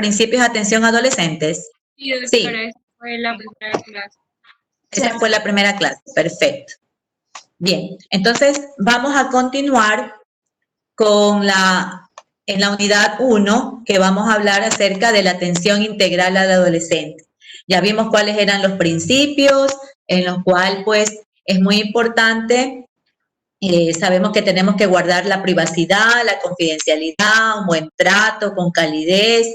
principios de atención a adolescentes? Sí, doctora, Sí. esa fue la primera clase. Esa fue la primera clase, perfecto. Bien, entonces vamos a continuar con en la unidad 1, que vamos a hablar acerca de la atención integral al adolescente. Ya vimos cuáles eran los principios, en los cuales pues es muy importante. Sabemos que tenemos que guardar la privacidad, la confidencialidad, un buen trato, con calidez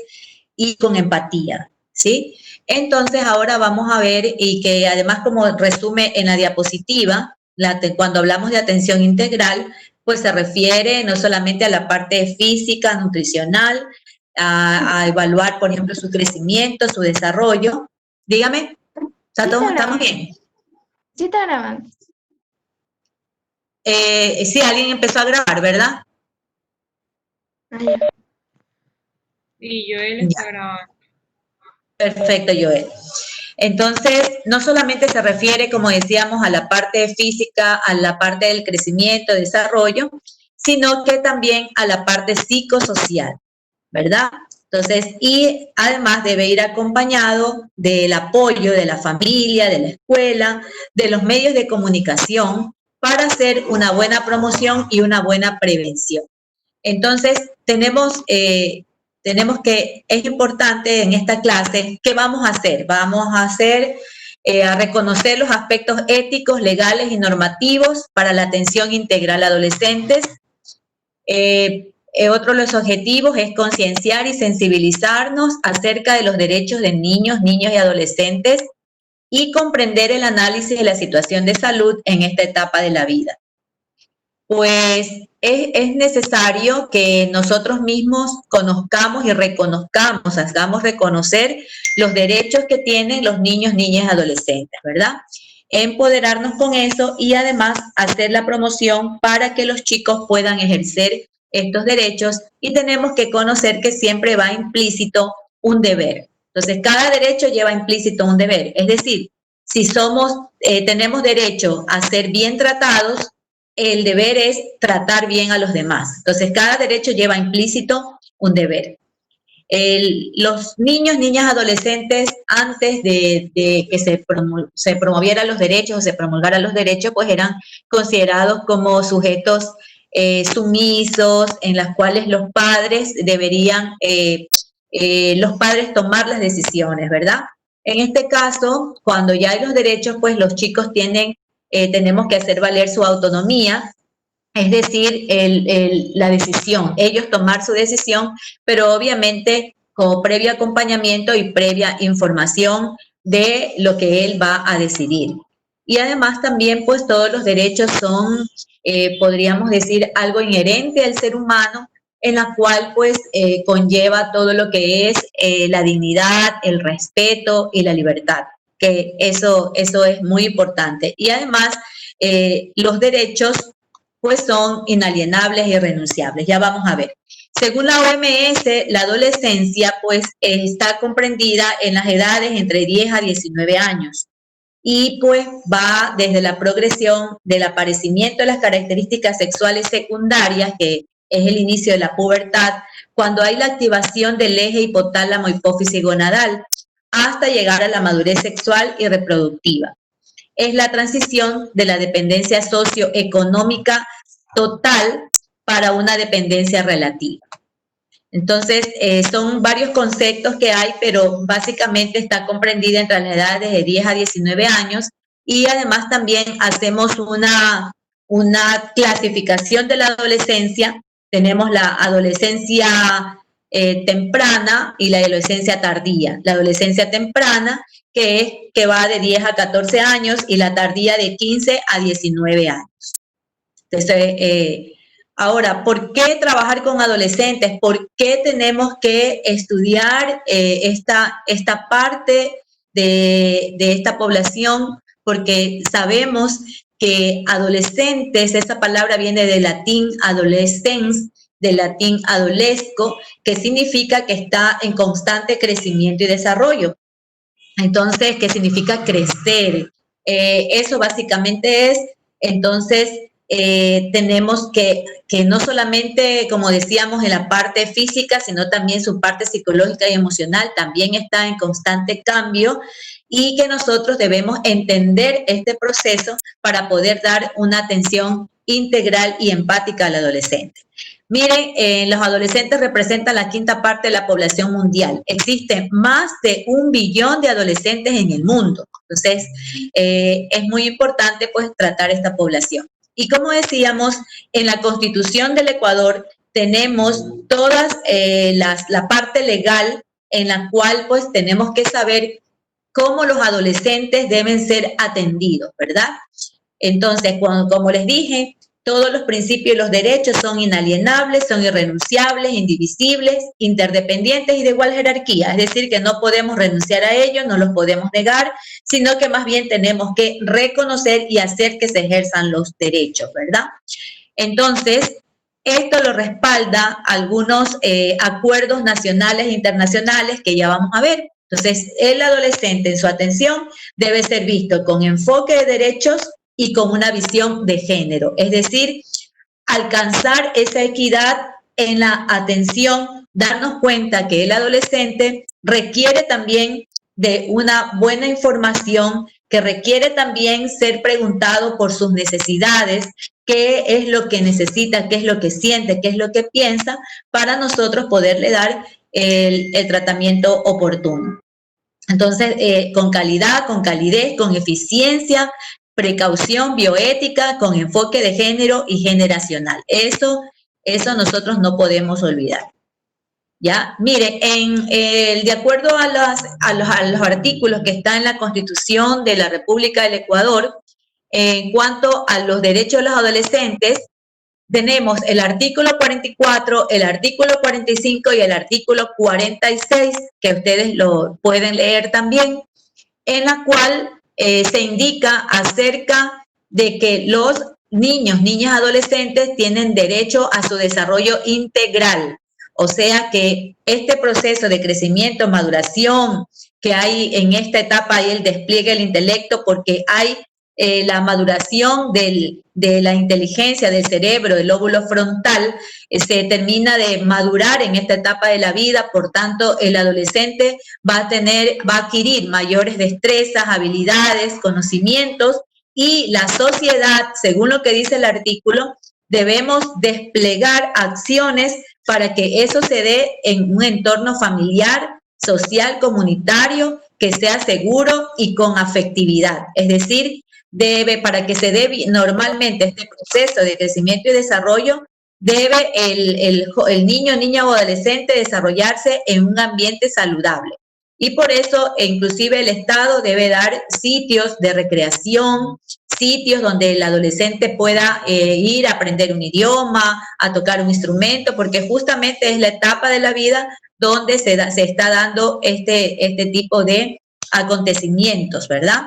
y con empatía, ¿sí? Entonces ahora vamos a ver, y que además como resume en la diapositiva, cuando hablamos de atención integral, pues se refiere no solamente a la parte física, nutricional, a evaluar, por ejemplo, su crecimiento, su desarrollo. Dígame, ¿estamos bien? Sí, está grabando. Sí, alguien empezó a grabar, ¿verdad? Y Joel está grabando. Perfecto, Joel. Entonces, no solamente se refiere, como decíamos, a la parte física, a la parte del crecimiento, desarrollo, sino que también a la parte psicosocial, ¿verdad? Entonces, y además debe ir acompañado del apoyo de la familia, de la escuela, de los medios de comunicación, para hacer una buena promoción y una buena prevención. Entonces, tenemos que, es importante en esta clase, ¿qué vamos a hacer? Vamos a a reconocer los aspectos éticos, legales y normativos para la atención integral a adolescentes. Otro de los objetivos es concienciar y sensibilizarnos acerca de los derechos de niños, niñas y adolescentes y comprender el análisis de la situación de salud en esta etapa de la vida. Pues es necesario que nosotros mismos conozcamos y reconozcamos, hagamos reconocer los derechos que tienen los niños, niñas y adolescentes, ¿verdad? Empoderarnos con eso y además hacer la promoción para que los chicos puedan ejercer estos derechos, y tenemos que conocer que siempre va implícito un deber. Entonces, cada derecho lleva implícito un deber. Es decir, si tenemos derecho a ser bien tratados, el deber es tratar bien a los demás. Entonces, cada derecho lleva implícito un deber. Los niños, niñas, adolescentes, antes de que se promovieran los derechos o se promulgaran los derechos, pues eran considerados como sujetos sumisos, en las cuales los padres deberían, los padres tomar las decisiones, ¿verdad? En este caso, cuando ya hay los derechos, pues los chicos tenemos que hacer valer su autonomía, es decir, la decisión, ellos tomar su decisión, pero obviamente con previo acompañamiento y previa información de lo que él va a decidir. Y además también, pues todos los derechos son, podríamos decir, algo inherente al ser humano, en la cual pues conlleva todo lo que es la dignidad, el respeto y la libertad, que eso es muy importante. Y además, los derechos pues son inalienables y irrenunciables. Ya vamos a ver. Según la OMS, la adolescencia pues está comprendida en las edades entre 10 a 19 años y pues va desde la progresión del aparecimiento de las características sexuales secundarias, que es el inicio de la pubertad, cuando hay la activación del eje hipotálamo hipófisis gonadal, hasta llegar a la madurez sexual y reproductiva. Es la transición de la dependencia socioeconómica total para una dependencia relativa. Entonces, son varios conceptos que hay, pero básicamente está comprendida entre las edades de 10 a 19 años, y además también hacemos una clasificación de la adolescencia. Tenemos la adolescencia temprana y la adolescencia tardía. La adolescencia temprana, que va de 10 a 14 años, y la tardía de 15 a 19 años. Entonces, ahora, ¿por qué trabajar con adolescentes? ¿Por qué tenemos que estudiar esta parte de esta población? Porque sabemos que adolescentes, esa palabra viene del latín adolescens, del latín adolesco, que significa que está en constante crecimiento y desarrollo. Entonces, ¿qué significa crecer? Eso básicamente es, entonces, tenemos que no solamente, como decíamos, en la parte física, sino también su parte psicológica y emocional también está en constante cambio y que nosotros debemos entender este proceso para poder dar una atención integral y empática al adolescente. Miren, los adolescentes representan la quinta parte de la población mundial. Existen más de 1 billón de adolescentes en el mundo. Entonces, es muy importante pues tratar esta población. Y como decíamos, en la Constitución del Ecuador tenemos todas la parte legal en la cual pues tenemos que saber cómo los adolescentes deben ser atendidos, ¿verdad? Entonces, como les dije, todos los principios y los derechos son inalienables, son irrenunciables, indivisibles, interdependientes y de igual jerarquía. Es decir, que no podemos renunciar a ellos, no los podemos negar, sino que más bien tenemos que reconocer y hacer que se ejerzan los derechos, ¿verdad? Entonces, esto lo respalda algunos acuerdos nacionales e internacionales que ya vamos a ver. Entonces, el adolescente en su atención debe ser visto con enfoque de derechos y con una visión de género, es decir, alcanzar esa equidad en la atención, darnos cuenta que el adolescente requiere también de una buena información, que requiere también ser preguntado por sus necesidades, qué es lo que necesita, qué es lo que siente, qué es lo que piensa, para nosotros poderle dar el tratamiento oportuno. Entonces, con calidad, con calidez, con eficiencia, precaución bioética, con enfoque de género y generacional. Eso nosotros no podemos olvidar. ¿Ya? Mire, de acuerdo a los artículos que están en la Constitución de la República del Ecuador, en cuanto a los derechos de los adolescentes, tenemos el artículo 44, el artículo 45 y el artículo 46, que ustedes lo pueden leer también, en la cual se indica acerca de que los niños, niñas, adolescentes tienen derecho a su desarrollo integral. O sea que este proceso de crecimiento, maduración que hay en esta etapa, hay el despliegue del intelecto, porque hay la maduración de la inteligencia del cerebro, del lóbulo frontal, se termina de madurar en esta etapa de la vida, por tanto el adolescente va a adquirir mayores destrezas, habilidades, conocimientos, y la sociedad, según lo que dice el artículo, debemos desplegar acciones para que eso se dé en un entorno familiar, social, comunitario, que sea seguro y con afectividad. Es decir, para que se dé normalmente este proceso de crecimiento y desarrollo, debe el niño, niña o adolescente desarrollarse en un ambiente saludable. Y por eso, inclusive, el Estado debe dar sitios de recreación, sitios donde el adolescente pueda ir a aprender un idioma, a tocar un instrumento, porque justamente es la etapa de la vida donde se está dando este tipo de acontecimientos, ¿verdad?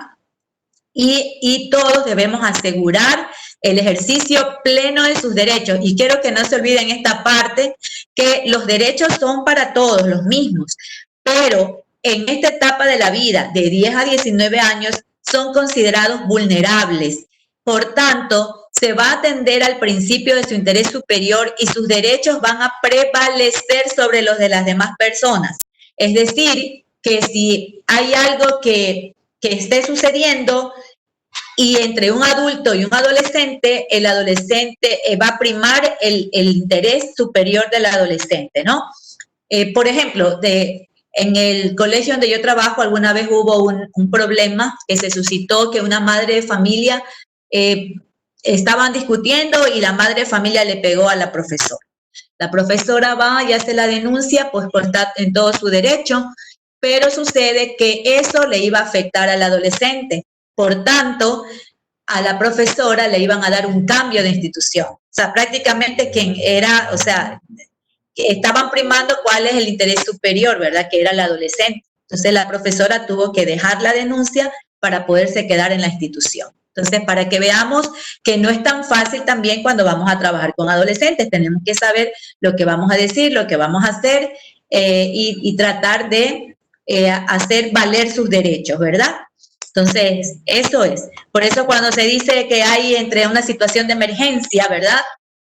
Y todos debemos asegurar el ejercicio pleno de sus derechos. Y quiero que no se olviden esta parte, que los derechos son para todos los mismos, pero en esta etapa de la vida, de 10 a 19 años, son considerados vulnerables. Por tanto, se va a atender al principio de su interés superior y sus derechos van a prevalecer sobre los de las demás personas. Es decir, que si hay algo que esté sucediendo y entre un adulto y un adolescente, el adolescente va a primar el interés superior del adolescente, ¿no? Por ejemplo, en el colegio donde yo trabajo, alguna vez hubo un problema que se suscitó, que una madre de familia estaban discutiendo y la madre de familia le pegó a la profesora. La profesora va y hace la denuncia, pues está en todo su derecho, pero sucede que eso le iba a afectar al adolescente. Por tanto, a la profesora le iban a dar un cambio de institución. O sea, prácticamente estaban primando cuál es el interés superior, ¿verdad? Que era el adolescente. Entonces, la profesora tuvo que dejar la denuncia para poderse quedar en la institución. Entonces, para que veamos que no es tan fácil también cuando vamos a trabajar con adolescentes, tenemos que saber lo que vamos a decir, lo que vamos a hacer y tratar de hacer valer sus derechos, ¿verdad? Entonces, eso es. Por eso cuando se dice que hay entre una situación de emergencia, ¿verdad?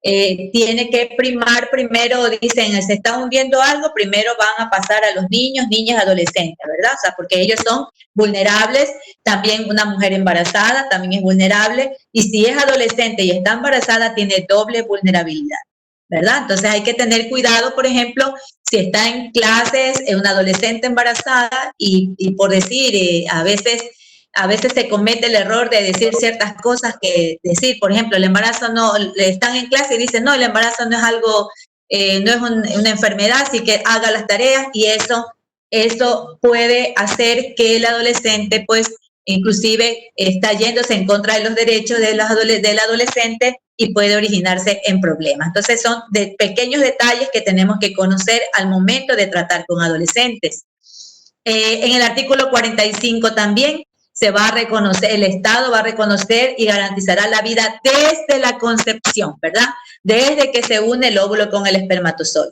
Tiene que primar primero, dicen, se está hundiendo algo, primero van a pasar a los niños, niñas, adolescentes, ¿verdad? O sea, porque ellos son vulnerables, también una mujer embarazada también es vulnerable, y si es adolescente y está embarazada, tiene doble vulnerabilidad, ¿verdad? Entonces hay que tener cuidado, por ejemplo, si está en clases, una adolescente embarazada y por decir, a veces se comete el error de decir ciertas cosas que decir, por ejemplo, el embarazo no, están en clase y dicen, no, el embarazo no es algo, no es una enfermedad, así que haga las tareas y eso puede hacer que el adolescente, pues, inclusive está yéndose en contra de los derechos del adolescente y puede originarse en problemas. Entonces son de pequeños detalles que tenemos que conocer al momento de tratar con adolescentes. En el artículo 45 también se va a reconocer, el Estado va a reconocer y garantizará la vida desde la concepción, ¿verdad? Desde que se une el óvulo con el espermatozoide.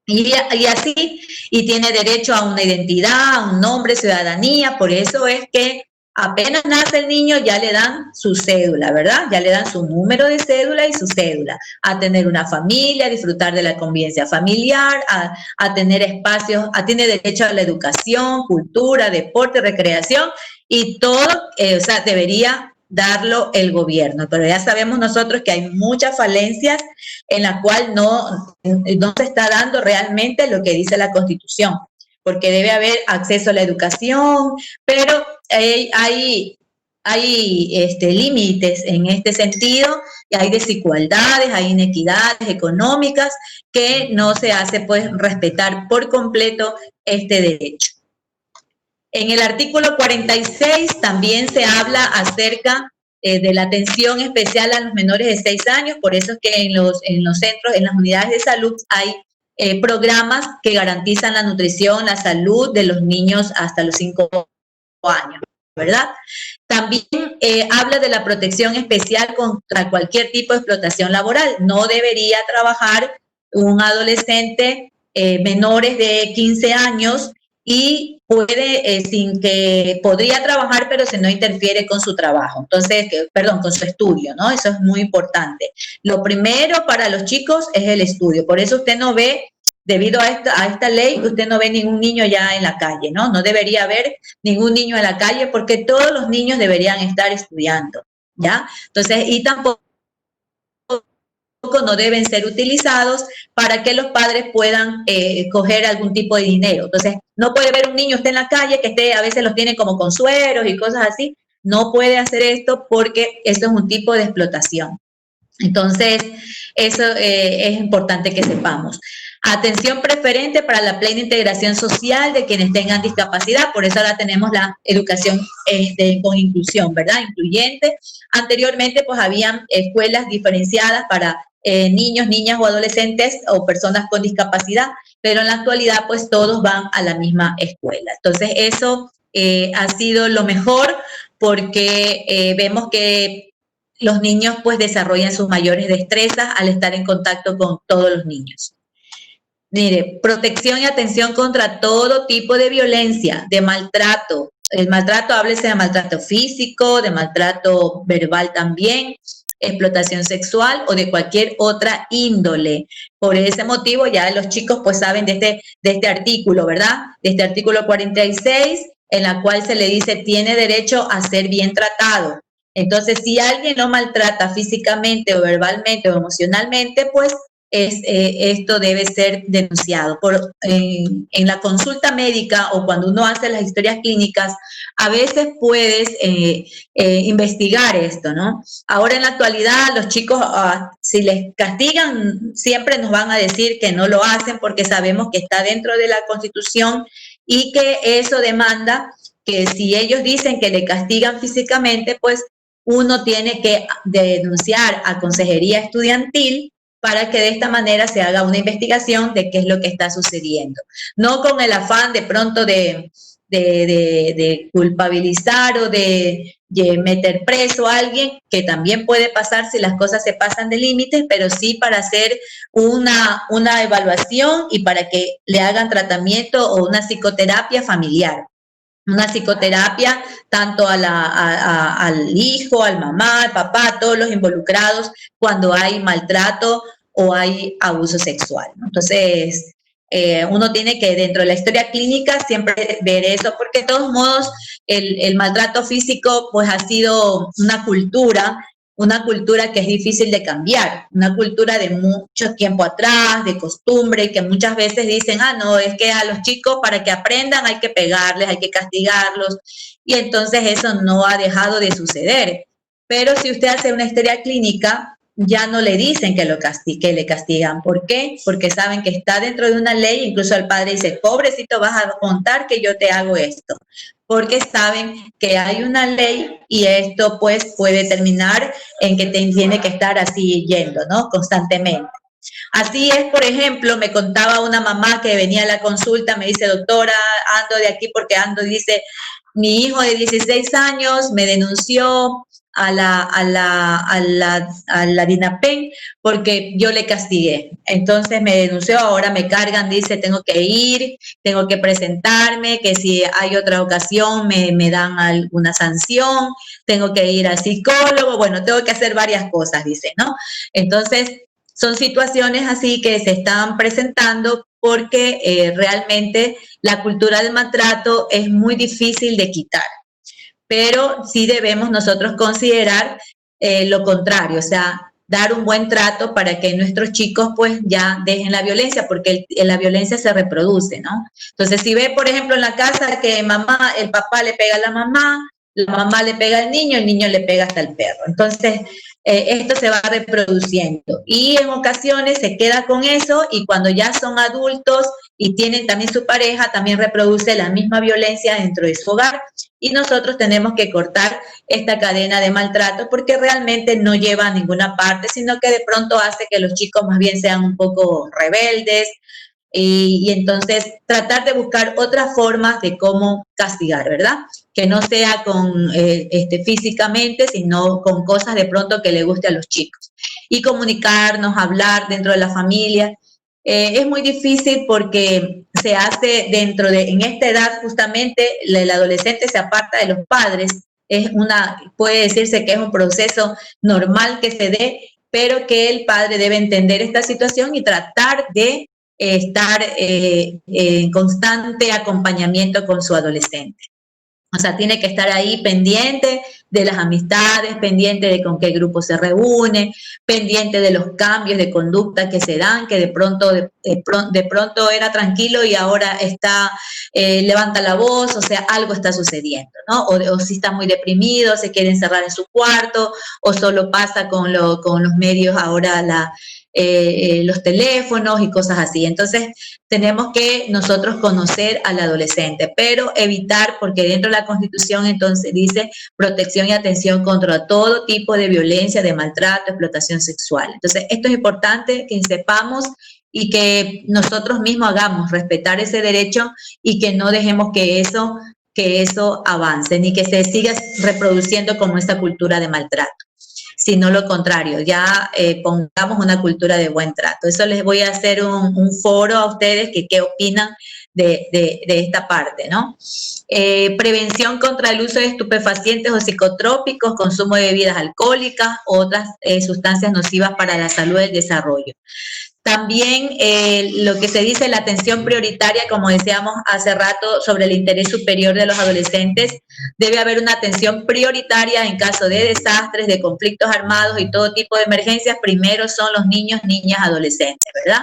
Y así, y tiene derecho a una identidad, a un nombre, ciudadanía, por eso es que apenas nace el niño ya le dan su cédula, ¿verdad? Ya le dan su número de cédula y su cédula, a tener una familia, a disfrutar de la convivencia familiar, a tener espacios, tiene derecho a la educación, cultura, deporte, recreación y todo, o sea, debería darlo el gobierno, pero ya sabemos nosotros que hay muchas falencias en la cual no se está dando realmente lo que dice la Constitución, porque debe haber acceso a la educación, pero hay límites en este sentido, y hay desigualdades, hay inequidades económicas que no se hace pues respetar por completo este derecho. En el artículo 46 también se habla acerca de la atención especial a los menores de 6 años, por eso es que en los centros, en las unidades de salud hay programas que garantizan la nutrición, la salud de los niños hasta los 5 años, ¿verdad? También habla de la protección especial contra cualquier tipo de explotación laboral. No debería trabajar un adolescente menores de 15 años y podría trabajar, pero si no interfiere con su trabajo. Entonces, con su estudio, ¿no? Eso es muy importante. Lo primero para los chicos es el estudio. Por eso usted no ve, debido a esta ley, usted no ve ningún niño ya en la calle, ¿no? No debería haber ningún niño en la calle porque todos los niños deberían estar estudiando, ¿ya? Entonces, y tampoco no deben ser utilizados para que los padres puedan coger algún tipo de dinero. Entonces, no puede ver un niño esté en la calle, que a veces los tienen como con sueros y cosas así. No puede hacer esto porque eso es un tipo de explotación. Entonces, eso es importante que sepamos. Atención preferente para la plena integración social de quienes tengan discapacidad, por eso ahora tenemos la educación con inclusión, ¿verdad? Incluyente. Anteriormente, pues, habían escuelas diferenciadas para niños, niñas o adolescentes o personas con discapacidad, pero en la actualidad, pues, todos van a la misma escuela. Entonces, eso ha sido lo mejor porque vemos que los niños pues desarrollan sus mayores destrezas al estar en contacto con todos los niños. Mire, protección y atención contra todo tipo de violencia, de maltrato. El maltrato, háblese de maltrato físico, de maltrato verbal también, explotación sexual o de cualquier otra índole. Por ese motivo ya los chicos pues saben de este artículo, ¿verdad? De este artículo 46, en la cual se le dice tiene derecho a ser bien tratado. Entonces, si alguien lo maltrata físicamente o verbalmente o emocionalmente, pues esto debe ser denunciado. En la consulta médica o cuando uno hace las historias clínicas, a veces puedes investigar esto, ¿no? Ahora en la actualidad los chicos, si les castigan, siempre nos van a decir que no lo hacen porque sabemos que está dentro de la Constitución y que eso demanda que si ellos dicen que le castigan físicamente, pues uno tiene que denunciar a consejería estudiantil para que de esta manera se haga una investigación de qué es lo que está sucediendo. No con el afán de pronto de culpabilizar o de meter preso a alguien, que también puede pasar si las cosas se pasan de límites, pero sí para hacer una evaluación y para que le hagan tratamiento o una psicoterapia familiar. una psicoterapia tanto al hijo, al mamá, al papá, a todos los involucrados cuando hay maltrato o hay abuso sexual, ¿no? Entonces, uno tiene que dentro de la historia clínica siempre ver eso, porque de todos modos el maltrato físico pues ha sido una cultura que es difícil de cambiar, una cultura de mucho tiempo atrás, de costumbre, y que muchas veces dicen, no, es que a los chicos para que aprendan hay que pegarles, hay que castigarlos, y entonces eso no ha dejado de suceder. Pero si usted hace una historia clínica, ya no le dicen que que le castigan. ¿Por qué? Porque saben que está dentro de una ley, incluso el padre dice, pobrecito, vas a contar que yo te hago esto, porque saben que hay una ley y esto pues puede terminar en que tiene que estar así yendo, ¿no? Constantemente. Así es, por ejemplo, me contaba una mamá que venía a la consulta, me dice, doctora, ando de aquí porque ando, dice, mi hijo de 16 años me denunció a la DINAPEN porque yo le castigué. Entonces me denunció, ahora me cargan, dice, tengo que ir, tengo que presentarme, que si hay otra ocasión me dan alguna sanción, tengo que ir al psicólogo, bueno, tengo que hacer varias cosas, dice, ¿no? Entonces, son situaciones así que se están presentando porque realmente la cultura del maltrato es muy difícil de quitar. Pero sí debemos nosotros considerar lo contrario, o sea, dar un buen trato para que nuestros chicos pues ya dejen la violencia, porque la violencia se reproduce, ¿no? Entonces, si ve, por ejemplo, en la casa que el papá le pega a la mamá le pega al niño, el niño le pega hasta el perro. Entonces, esto se va reproduciendo y en ocasiones se queda con eso y cuando ya son adultos y tienen también su pareja, también reproduce la misma violencia dentro de su hogar y nosotros tenemos que cortar esta cadena de maltrato porque realmente no lleva a ninguna parte, sino que de pronto hace que los chicos más bien sean un poco rebeldes, y entonces tratar de buscar otras formas de cómo castigar, ¿verdad? Que no sea con físicamente, sino con cosas de pronto que le guste a los chicos. Y comunicarnos, hablar dentro de la familia. Es muy difícil porque se hace en esta edad justamente, el adolescente se aparta de los padres, puede decirse que es un proceso normal que se dé, pero que el padre debe entender esta situación y tratar de estar en constante acompañamiento con su adolescente. O sea, tiene que estar ahí pendiente de las amistades, pendiente de con qué grupo se reúne, pendiente de los cambios de conducta que se dan, que de pronto era tranquilo y ahora levanta la voz, o sea, algo está sucediendo, ¿no? O si está muy deprimido, se quiere encerrar en su cuarto, o solo pasa con los medios ahora los teléfonos y cosas así. Entonces, tenemos que nosotros conocer al adolescente, pero evitar, porque dentro de la Constitución entonces dice protección y atención contra todo tipo de violencia, de maltrato, explotación sexual. Entonces, esto es importante que sepamos y que nosotros mismos hagamos respetar ese derecho y que no dejemos que eso avance, ni que se siga reproduciendo como esta cultura de maltrato, sino lo contrario, ya pongamos una cultura de buen trato. Eso les voy a hacer un foro a ustedes que qué opinan de esta parte, ¿no? Prevención contra el uso de estupefacientes o psicotrópicos, consumo de bebidas alcohólicas, otras sustancias nocivas para la salud y el desarrollo. También lo que se dice la atención prioritaria, como decíamos hace rato, sobre el interés superior de los adolescentes. Debe haber una atención prioritaria en caso de desastres, de conflictos armados y todo tipo de emergencias. Primero son los niños, niñas, adolescentes, ¿verdad?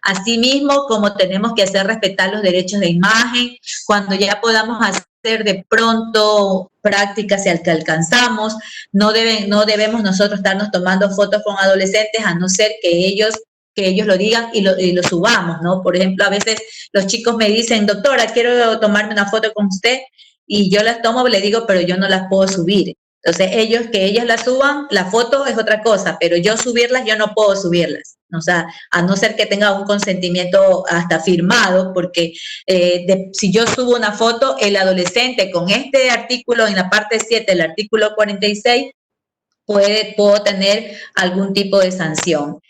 Asimismo, como tenemos que hacer respetar los derechos de imagen, cuando ya podamos hacer de pronto prácticas que alcanzamos, no debemos nosotros estarnos tomando fotos con adolescentes a no ser que ellos lo digan y lo subamos, ¿no? Por ejemplo, a veces los chicos me dicen, doctora, quiero tomarme una foto con usted, y yo las tomo, le digo, pero yo no las puedo subir. Entonces, que ellas las suban, la foto es otra cosa, pero yo subirlas, yo no puedo subirlas. O sea, a no ser que tenga un consentimiento hasta firmado, porque si yo subo una foto, el adolescente con este artículo, en la parte 7 del artículo 46, puedo tener algún tipo de sanción.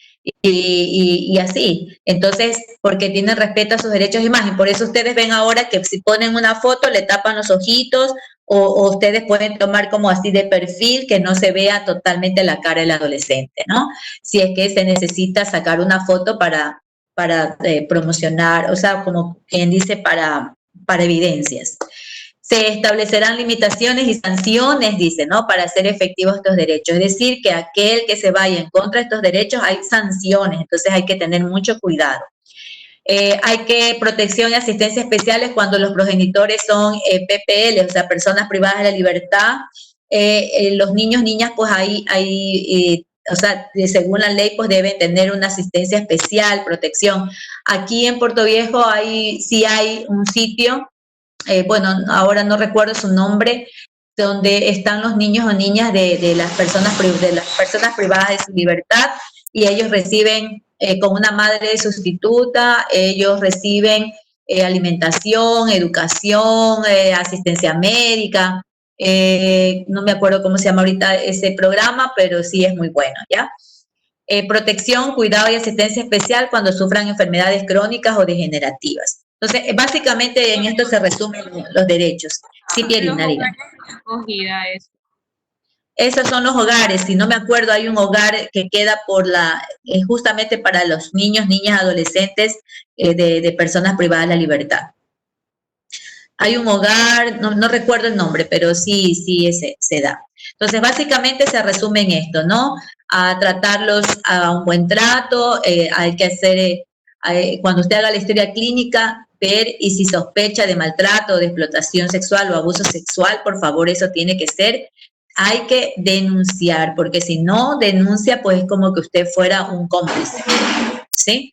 y así. Entonces, porque tienen respeto a sus derechos de imagen. Por eso ustedes ven ahora que si ponen una foto le tapan los ojitos o ustedes pueden tomar como así de perfil que no se vea totalmente la cara del adolescente, ¿no? Si es que se necesita sacar una foto para promocionar, o sea, como quien dice, para evidencias. Se establecerán limitaciones y sanciones, dice, ¿no? Para hacer efectivos estos derechos. Es decir, que aquel que se vaya en contra de estos derechos hay sanciones, entonces hay que tener mucho cuidado. Hay que protección y asistencia especiales cuando los progenitores son PPL, o sea, personas privadas de la libertad. Los niños, niñas, pues o sea, según la ley, pues deben tener una asistencia especial, protección. Aquí en Puerto Viejo sí hay un sitio, bueno, ahora no recuerdo su nombre, donde están los niños o niñas de las personas privadas de su libertad y ellos reciben con una madre sustituta, ellos reciben alimentación, educación, asistencia médica, no me acuerdo cómo se llama ahorita ese programa, pero sí es muy bueno, ¿ya? Protección, cuidado y asistencia especial cuando sufran enfermedades crónicas o degenerativas. Entonces, básicamente en esto se resumen los derechos. Sí, Pierina, diga. Acogida es. Esos son los hogares, si no me acuerdo, hay un hogar que queda justamente para los niños, niñas, adolescentes de personas privadas de la libertad. Hay un hogar, no recuerdo el nombre, pero sí se da. Entonces, básicamente se resume en esto, ¿no? A tratarlos a un buen trato, hay que hacer, cuando usted haga la historia clínica, ver y si sospecha de maltrato, de explotación sexual o abuso sexual, por favor, eso tiene que ser. Hay que denunciar, porque si no denuncia, pues es como que usted fuera un cómplice, ¿sí?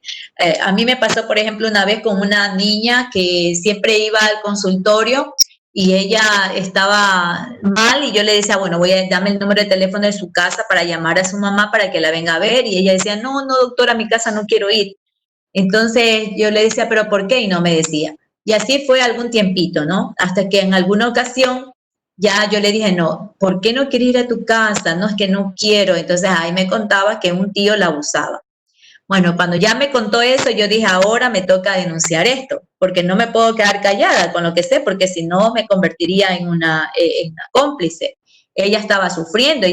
A mí me pasó, por ejemplo, una vez con una niña que siempre iba al consultorio y ella estaba mal y yo le decía, bueno, dame el número de teléfono de su casa para llamar a su mamá para que la venga a ver y ella decía, no, doctora, a mi casa no quiero ir. Entonces yo le decía, ¿pero por qué? Y no me decía. Y así fue algún tiempito, ¿no? Hasta que en alguna ocasión ya yo le dije, no, ¿por qué no quieres ir a tu casa? No, es que no quiero. Entonces ahí me contaba que un tío la abusaba. Bueno, cuando ya me contó eso, yo dije, ahora me toca denunciar esto, porque no me puedo quedar callada con lo que sé, porque si no me convertiría en una cómplice. Ella estaba sufriendo,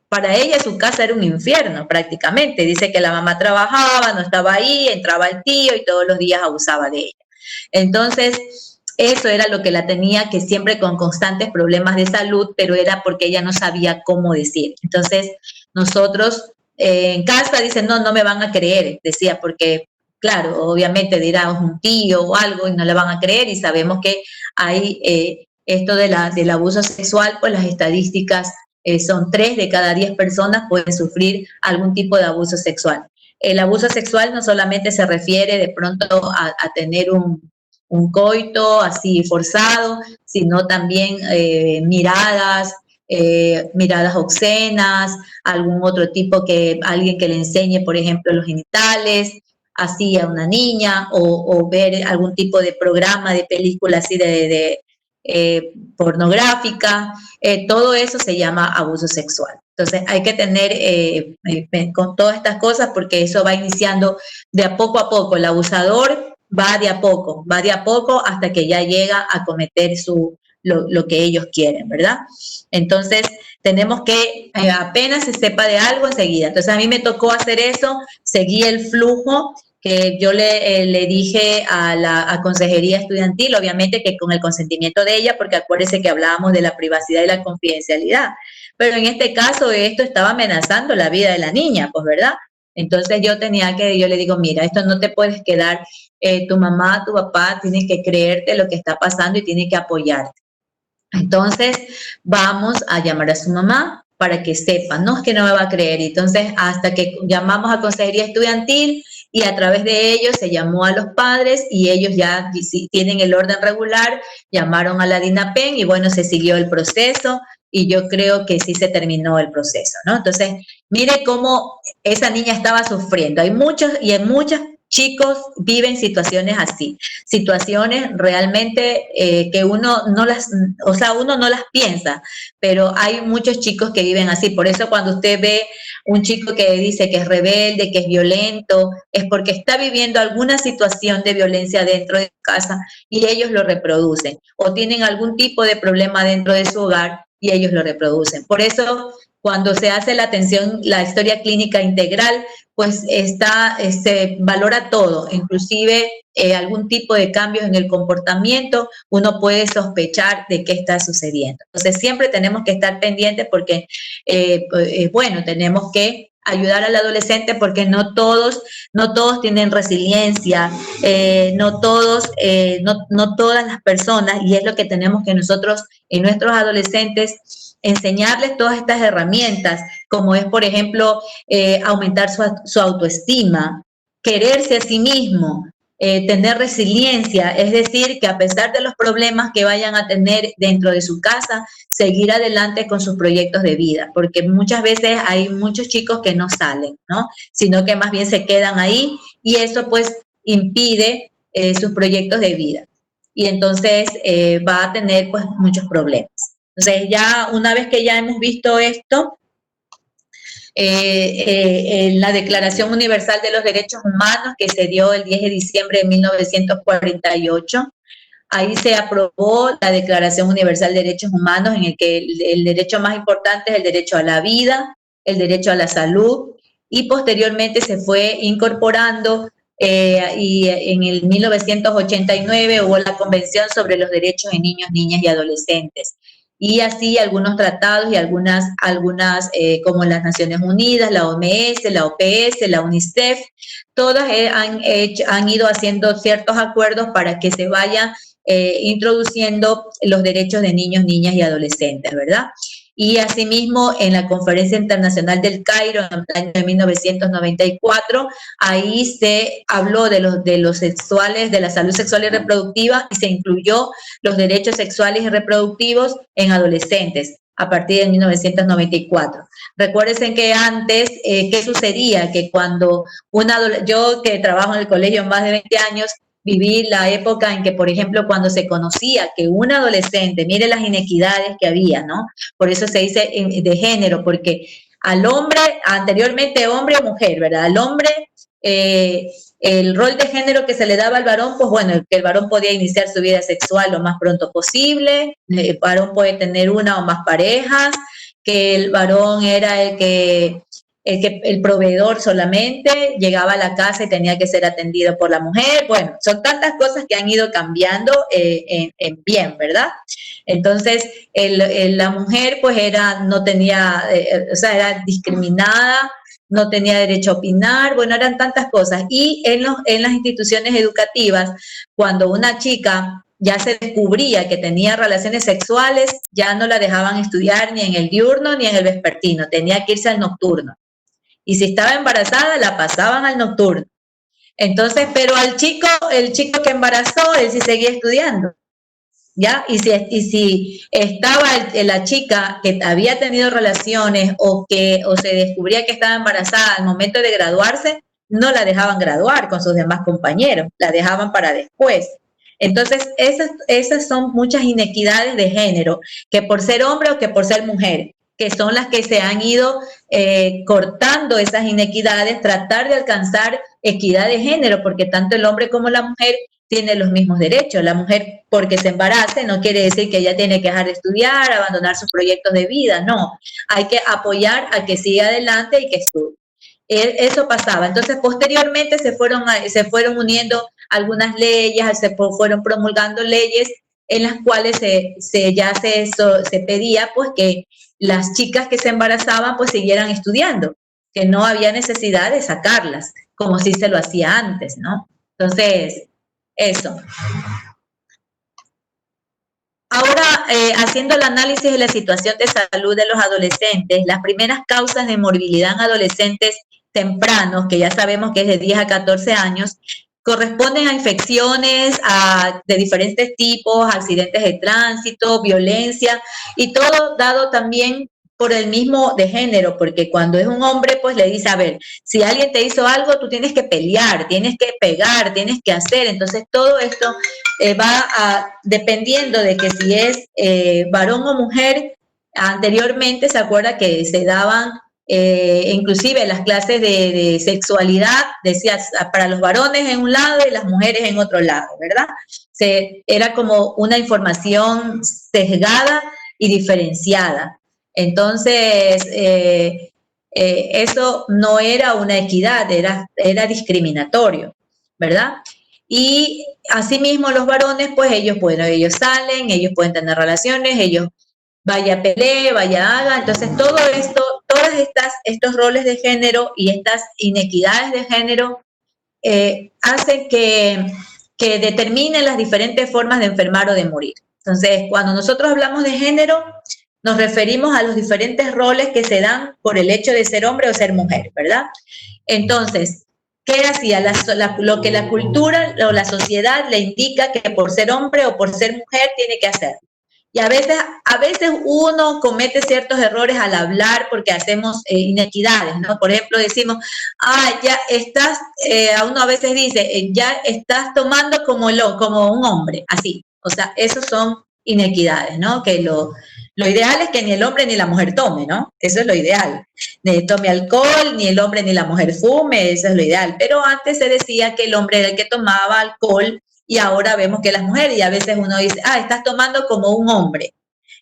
para ella su casa era un infierno prácticamente. Dice que la mamá trabajaba, no estaba ahí, entraba el tío y todos los días abusaba de ella. Entonces, eso era lo que la tenía, que siempre con constantes problemas de salud, pero era porque ella no sabía cómo decir. Entonces, nosotros en casa dicen, no me van a creer, decía, porque, claro, obviamente dirá un tío o algo y no le van a creer y sabemos que hay esto del abuso sexual, pues las estadísticas son 3 de cada 10 personas pueden sufrir algún tipo de abuso sexual. El abuso sexual no solamente se refiere de pronto a tener un coito así forzado, sino también miradas obscenas, algún otro tipo alguien que le enseñe, por ejemplo, los genitales, así a una niña, o ver algún tipo de programa, de película así pornográfica, todo eso se llama abuso sexual. Entonces hay que tener con todas estas cosas porque eso va iniciando de a poco. El abusador va de a poco hasta que ya llega a cometer lo que ellos quieren, ¿verdad? Entonces, tenemos que, apenas se sepa de algo, enseguida. Entonces, a mí me tocó hacer eso, seguí el flujo que yo le dije a la consejería estudiantil, obviamente que con el consentimiento de ella, porque acuérdense que hablábamos de la privacidad y la confidencialidad. Pero en este caso, esto estaba amenazando la vida de la niña, pues, ¿verdad? Entonces, yo le digo, mira, esto no te puedes quedar, tu mamá, tu papá, tienes que creerte lo que está pasando y tienes que apoyarte. Entonces, vamos a llamar a su mamá para que sepa, no es que no me va a creer. Entonces, hasta que llamamos a consejería estudiantil y a través de ellos se llamó a los padres y ellos ya tienen el orden regular, llamaron a la DINAPEN y bueno, se siguió el proceso y yo creo que sí se terminó el proceso, ¿no? Entonces, mire cómo esa niña estaba sufriendo. Hay muchas chicos viven situaciones así, situaciones realmente que uno no las piensa, pero hay muchos chicos que viven así. Por eso cuando usted ve un chico que dice que es rebelde, que es violento, es porque está viviendo alguna situación de violencia dentro de su casa y ellos lo reproducen, o tienen algún tipo de problema dentro de su hogar y ellos lo reproducen. Por eso, cuando se hace la atención, la historia clínica integral, pues se valora todo, inclusive algún tipo de cambios en el comportamiento, uno puede sospechar de qué está sucediendo. Entonces, siempre tenemos que estar pendientes porque, bueno, tenemos que ayudar al adolescente porque no todos tienen resiliencia, no todas las personas, y es lo que tenemos que nosotros en nuestros adolescentes enseñarles todas estas herramientas, como es, por ejemplo, aumentar su autoestima, quererse a sí mismo, tener resiliencia, es decir, que a pesar de los problemas que vayan a tener dentro de su casa, seguir adelante con sus proyectos de vida, porque muchas veces hay muchos chicos que no salen, ¿no? Sino que más bien se quedan ahí y eso pues impide sus proyectos de vida. Y entonces va a tener pues muchos problemas. Entonces ya una vez que ya hemos visto esto, en la Declaración Universal de los Derechos Humanos que se dio el 10 de diciembre de 1948, ahí se aprobó la Declaración Universal de Derechos Humanos en el que el derecho más importante es el derecho a la vida, el derecho a la salud, y posteriormente se fue incorporando y en el 1989 hubo la Convención sobre los Derechos de Niños, Niñas y Adolescentes. Y así algunos tratados y algunas como las Naciones Unidas, la OMS, la OPS, la UNICEF, todas han ido haciendo ciertos acuerdos para que se vayan introduciendo los derechos de niños, niñas y adolescentes, ¿verdad? Y asimismo, en la Conferencia Internacional del Cairo, en el año de 1994, ahí se habló de los sexuales, de la salud sexual y reproductiva, y se incluyó los derechos sexuales y reproductivos en adolescentes a partir de 1994. Recuérdense que antes, ¿qué sucedía? Que cuando yo que trabajo en el colegio más de 20 años, viví la época en que, por ejemplo, cuando se conocía que un adolescente, mire las inequidades que había, ¿no? Por eso se dice de género, porque al hombre, anteriormente hombre o mujer, ¿verdad? Al hombre, el rol de género que se le daba al varón, pues bueno, que el varón podía iniciar su vida sexual lo más pronto posible, el varón puede tener una o más parejas, que el varón era el proveedor solamente, llegaba a la casa y tenía que ser atendido por la mujer. Bueno, son tantas cosas que han ido cambiando en bien, ¿verdad? Entonces, la mujer pues no tenía, era discriminada, no tenía derecho a opinar, bueno, eran tantas cosas. Y en las instituciones educativas, cuando una chica ya se descubría que tenía relaciones sexuales, ya no la dejaban estudiar ni en el diurno ni en el vespertino, tenía que irse al nocturno. Y si estaba embarazada, la pasaban al nocturno. Entonces, pero el chico que embarazó, él sí seguía estudiando, ¿ya? Y si estaba la chica que había tenido relaciones o se descubría que estaba embarazada al momento de graduarse, no la dejaban graduar con sus demás compañeros, la dejaban para después. Entonces, esas son muchas inequidades de género, que por ser hombre o que por ser mujer, que son las que se han ido cortando esas inequidades, tratar de alcanzar equidad de género, porque tanto el hombre como la mujer tienen los mismos derechos. La mujer, porque se embarace, no quiere decir que ella tiene que dejar de estudiar, abandonar sus proyectos de vida, no. Hay que apoyar a que siga adelante y que estudie. Eso pasaba. Entonces, posteriormente se fueron uniendo algunas leyes, se fueron promulgando leyes en las cuales se pedía pues que las chicas que se embarazaban pues siguieran estudiando, que no había necesidad de sacarlas, como si se lo hacía antes, ¿no? Entonces, eso. Ahora, haciendo el análisis de la situación de salud de los adolescentes, las primeras causas de morbilidad en adolescentes tempranos, que ya sabemos que es de 10 a 14 años, corresponden a infecciones de diferentes tipos, accidentes de tránsito, violencia, y todo dado también por el mismo de género, porque cuando es un hombre, pues le dice, a ver, si alguien te hizo algo, tú tienes que pelear, tienes que pegar, tienes que hacer. Entonces, todo esto dependiendo de que si es varón o mujer. Anteriormente, se acuerda que se daban inclusive las clases de sexualidad, decías, para los varones en un lado y las mujeres en otro lado, ¿verdad? Era como una información sesgada y diferenciada. Entonces, eso no era una equidad, era discriminatorio, ¿verdad? Y asimismo los varones, pues ellos salen, ellos pueden tener relaciones, ellos vaya pelee, vaya haga. Entonces todo esto, estos roles de género y estas inequidades de género hacen que determinen las diferentes formas de enfermar o de morir. Entonces, cuando nosotros hablamos de género, nos referimos a los diferentes roles que se dan por el hecho de ser hombre o ser mujer, ¿verdad? Entonces, ¿qué hacía? Lo que la cultura o la sociedad le indica que por ser hombre o por ser mujer tiene que hacer. Y a veces uno comete ciertos errores al hablar porque hacemos inequidades, ¿no? Por ejemplo, decimos, ya estás, a uno a veces dice, ya estás tomando como un hombre, así. O sea, esos son inequidades, ¿no? Que lo ideal es que ni el hombre ni la mujer tome, ¿no? Eso es lo ideal. Ni tome alcohol, ni el hombre ni la mujer fume, eso es lo ideal. Pero antes se decía que el hombre era el que tomaba alcohol, y ahora vemos que las mujeres, y a veces uno dice, estás tomando como un hombre.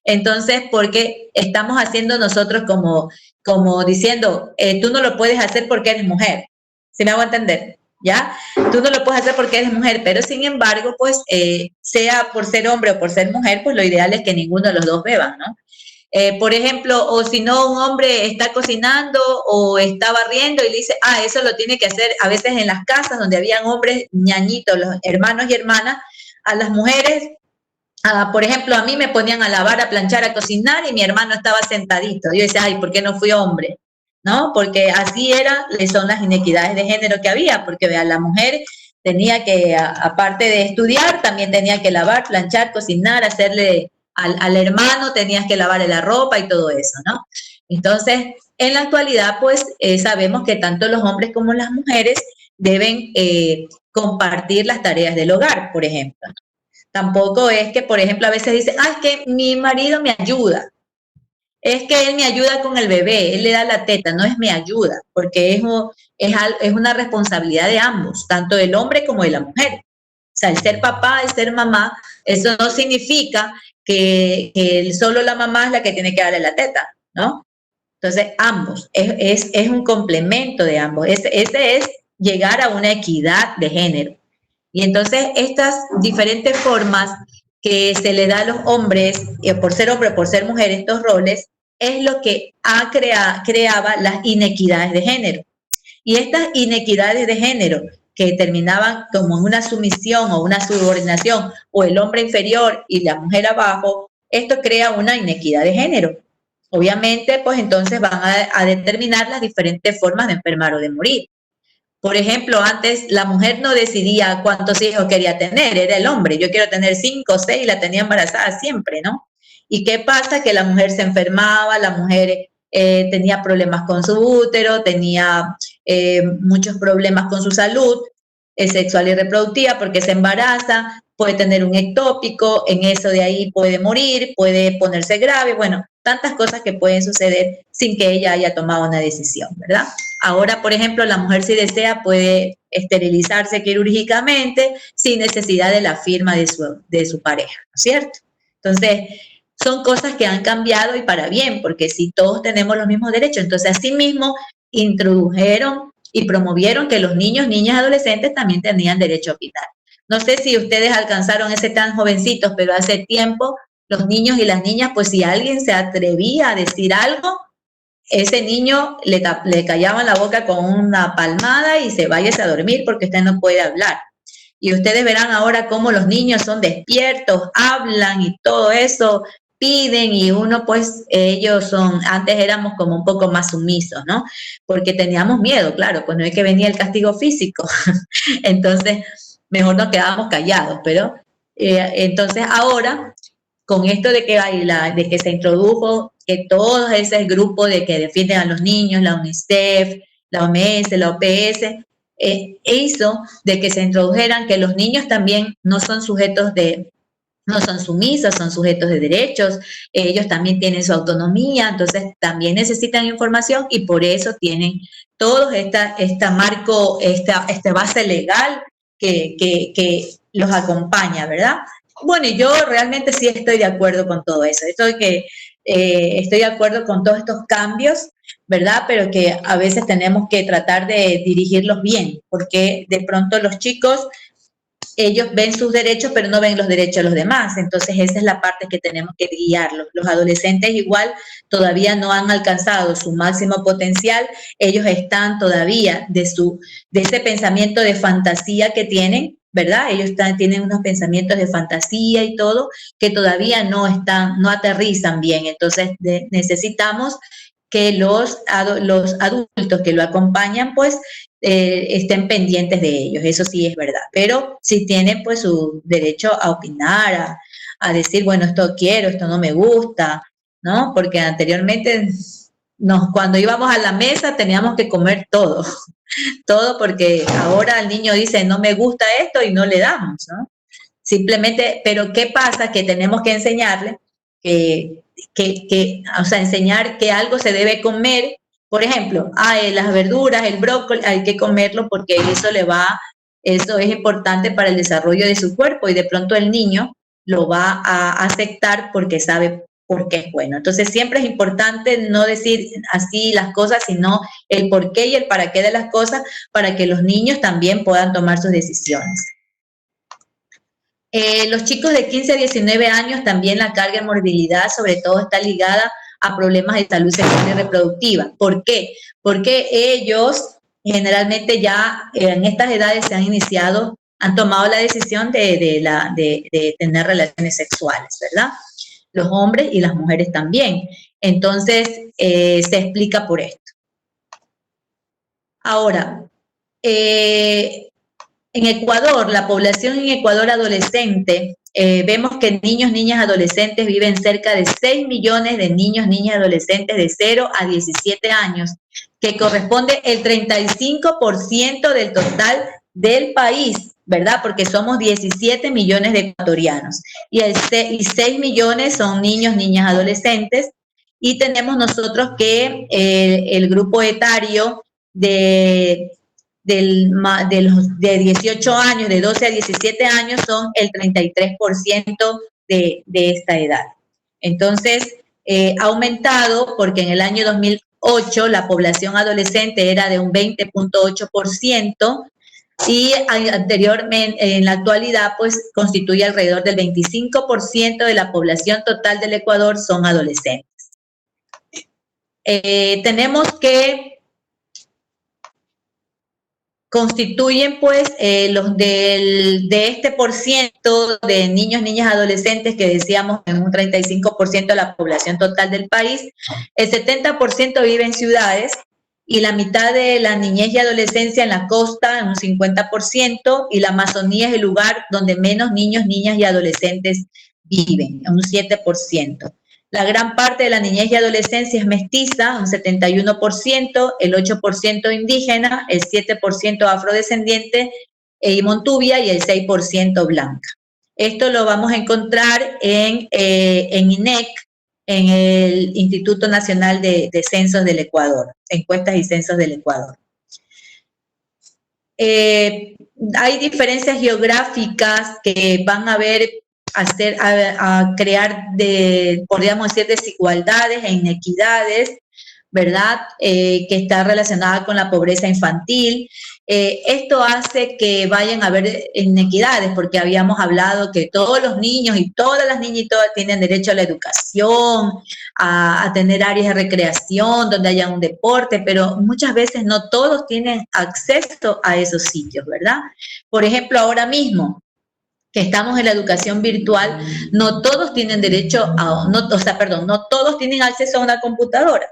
Entonces, porque estamos haciendo nosotros como diciendo, tú no lo puedes hacer porque eres mujer. ¿Sí me hago entender? ¿Ya? Tú no lo puedes hacer porque eres mujer, pero sin embargo, pues, sea por ser hombre o por ser mujer, pues lo ideal es que ninguno de los dos beba, ¿no? Por ejemplo, o si no, un hombre está cocinando o está barriendo y le dice, eso lo tiene que hacer a veces en las casas donde habían hombres ñañitos, los hermanos y hermanas, a las mujeres, por ejemplo, a mí me ponían a lavar, a planchar, a cocinar y mi hermano estaba sentadito. Yo decía, ¿por qué no fui hombre? ¿No? Porque así son las inequidades de género que había, porque vea, la mujer tenía que, aparte de estudiar, también tenía que lavar, planchar, cocinar, hacerle al hermano, tenías que lavarle la ropa y todo eso, ¿no? Entonces, en la actualidad, pues, sabemos que tanto los hombres como las mujeres deben compartir las tareas del hogar, por ejemplo. Tampoco es que, por ejemplo, a veces dice, es que mi marido me ayuda. Es que él me ayuda con el bebé, él le da la teta, no es me ayuda, porque es una responsabilidad de ambos, tanto del hombre como de la mujer. O sea, el ser papá, el ser mamá, eso no significa que solo la mamá es la que tiene que darle la teta, ¿no? Entonces, ambos, es un complemento de ambos. Ese es llegar a una equidad de género. Y entonces, estas diferentes formas que se le da a los hombres, por ser hombre o por ser mujer, estos roles, es lo que creaba las inequidades de género. Y estas inequidades de género que terminaban como en una sumisión o una subordinación, o el hombre inferior y la mujer abajo, esto crea una inequidad de género. Obviamente, pues entonces van a determinar las diferentes formas de enfermar o de morir. Por ejemplo, antes la mujer no decidía cuántos hijos quería tener, era el hombre. Yo quiero tener 5 o 6 y la tenía embarazada siempre, ¿no? ¿Y qué pasa? Que la mujer se enfermaba, la mujer tenía problemas con su útero, tenía muchos problemas con su salud sexual y reproductiva porque se embaraza, puede tener un ectópico, en eso de ahí puede morir, puede ponerse grave, bueno, tantas cosas que pueden suceder sin que ella haya tomado una decisión, ¿verdad? Ahora, por ejemplo, la mujer, si desea, puede esterilizarse quirúrgicamente sin necesidad de la firma de su pareja, ¿no es cierto? Entonces, son cosas que han cambiado y para bien, porque si todos tenemos los mismos derechos, entonces asimismo introdujeron y promovieron que los niños, niñas y adolescentes también tenían derecho a opinar. No sé si ustedes alcanzaron ese tan jovencitos, pero hace tiempo los niños y las niñas, pues si alguien se atrevía a decir algo, ese niño le callaban la boca con una palmada y se váyase a dormir porque usted no puede hablar. Y ustedes verán ahora cómo los niños son despiertos, hablan y todo eso, piden, y uno pues, antes éramos como un poco más sumisos, ¿no? Porque teníamos miedo, claro, pues no es que venía el castigo físico, entonces mejor nos quedábamos callados, pero entonces ahora, con esto de que se introdujo que todo ese grupo de que defienden a los niños, la UNICEF, la OMS, la OPS, hizo de que se introdujeran que los niños también no son sujetos no son sumisos, son sujetos de derechos, ellos también tienen su autonomía, entonces también necesitan información y por eso tienen todo esta marco, esta base legal que los acompaña, ¿verdad? Bueno, y yo realmente sí estoy de acuerdo con todo eso, estoy de acuerdo con todos estos cambios, ¿verdad? Pero que a veces tenemos que tratar de dirigirlos bien, porque de pronto los chicos, ellos ven sus derechos, pero no ven los derechos de los demás. Entonces, esa es la parte que tenemos que guiarlos. Los adolescentes igual todavía no han alcanzado su máximo potencial. Ellos están todavía de ese pensamiento de fantasía que tienen, ¿verdad? Ellos tienen unos pensamientos de fantasía y todo que todavía no aterrizan bien. Entonces, necesitamos que los adultos que lo acompañan, pues, estén pendientes de ellos, eso sí es verdad, pero sí tienen pues su derecho a opinar, a decir, bueno, esto quiero, esto no me gusta, ¿no? Porque anteriormente cuando íbamos a la mesa teníamos que comer todo, todo porque ahora el niño dice, no me gusta esto y no le damos, ¿no? Simplemente, pero ¿qué pasa? Que tenemos que enseñarle o sea, enseñar que algo se debe comer. Por ejemplo, las verduras, el brócoli, hay que comerlo porque eso es importante para el desarrollo de su cuerpo y de pronto el niño lo va a aceptar porque sabe por qué es bueno. Entonces siempre es importante no decir así las cosas, sino el por qué y el para qué de las cosas para que los niños también puedan tomar sus decisiones. Los chicos de 15 a 19 años también la carga de morbilidad sobre todo está ligada a problemas de salud sexual y reproductiva. ¿Por qué? Porque ellos generalmente ya en estas edades han tomado la decisión de tener relaciones sexuales, ¿verdad? Los hombres y las mujeres también. Entonces, se explica por esto. Ahora, en Ecuador, la población en Ecuador adolescente, vemos que niños, niñas, adolescentes viven cerca de 6 millones de niños, niñas, adolescentes de 0 a 17 años, que corresponde el 35% del total del país, ¿verdad? Porque somos 17 millones de ecuatorianos y 6 millones son niños, niñas, adolescentes y tenemos nosotros que el grupo etario de 18 años, de 12 a 17 años, son el 33% de esta edad. Entonces, ha aumentado porque en el año 2008 la población adolescente era de un 20.8% y anteriormente, en la actualidad, pues constituye alrededor del 25% de la población total del Ecuador son adolescentes. Tenemos que constituyen pues de este porciento de niños, niñas, adolescentes que decíamos en un 35% de la población total del país, el 70% vive en ciudades y la mitad de la niñez y adolescencia en la costa, en un 50%, y la Amazonía es el lugar donde menos niños, niñas y adolescentes viven, en un 7%. La gran parte de la niñez y adolescencia es mestiza, un 71%, el 8% indígena, el 7% afrodescendiente y montubia y el 6% blanca. Esto lo vamos a encontrar en INEC, en el Instituto Nacional de Censos del Ecuador, Encuestas y Censos del Ecuador. Hay diferencias geográficas que van a crear, podríamos decir, desigualdades e inequidades, ¿verdad? Que está relacionada con la pobreza infantil. Esto hace que vayan a haber inequidades, porque habíamos hablado que todos los niños y todas las niñitas tienen derecho a la educación, a tener áreas de recreación donde haya un deporte, pero muchas veces no todos tienen acceso a esos sitios, ¿verdad? Por ejemplo, ahora mismo, que estamos en la educación virtual, no todos tienen no todos tienen acceso a una computadora,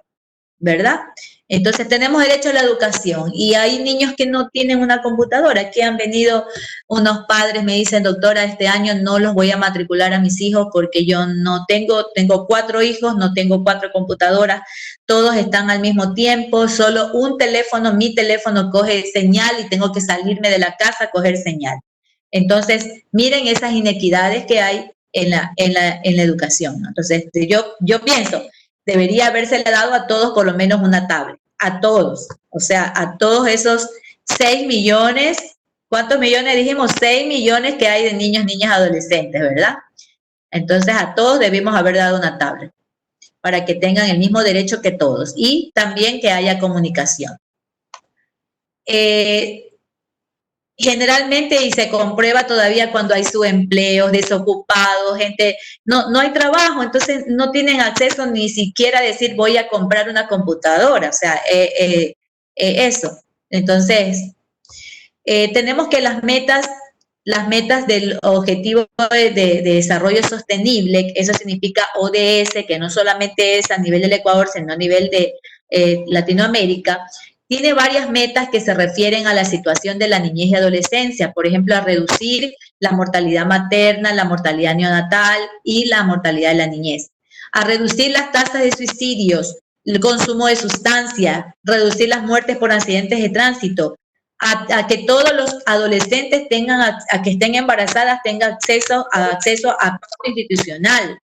¿verdad? Entonces tenemos derecho a la educación y hay niños que no tienen una computadora. Aquí han venido unos padres, me dicen, doctora, este año no los voy a matricular a mis hijos porque yo no tengo 4 hijos, no tengo 4 computadoras, todos están al mismo tiempo, solo un teléfono, mi teléfono coge señal y tengo que salirme de la casa a coger señal. Entonces, miren esas inequidades que hay en la educación, ¿no? Entonces, yo pienso, debería habérsele dado a todos por lo menos una tablet, a todos, o sea, a todos esos 6 millones, ¿cuántos millones dijimos? 6 millones que hay de niños, niñas, adolescentes, ¿verdad? Entonces, a todos debimos haber dado una tablet para que tengan el mismo derecho que todos y también que haya comunicación. Generalmente, y se comprueba todavía cuando hay subempleos, desocupados, gente, no hay trabajo, entonces no tienen acceso ni siquiera a decir voy a comprar una computadora, o sea, eso. Entonces, tenemos que las metas del Objetivo de Desarrollo Sostenible, eso significa ODS, que no solamente es a nivel del Ecuador, sino a nivel de Latinoamérica, tiene varias metas que se refieren a la situación de la niñez y adolescencia, por ejemplo, a reducir la mortalidad materna, la mortalidad neonatal y la mortalidad de la niñez, a reducir las tasas de suicidios, el consumo de sustancias, reducir las muertes por accidentes de tránsito, a que todos los adolescentes tengan, a que estén embarazadas, tengan acceso a apoyo institucional,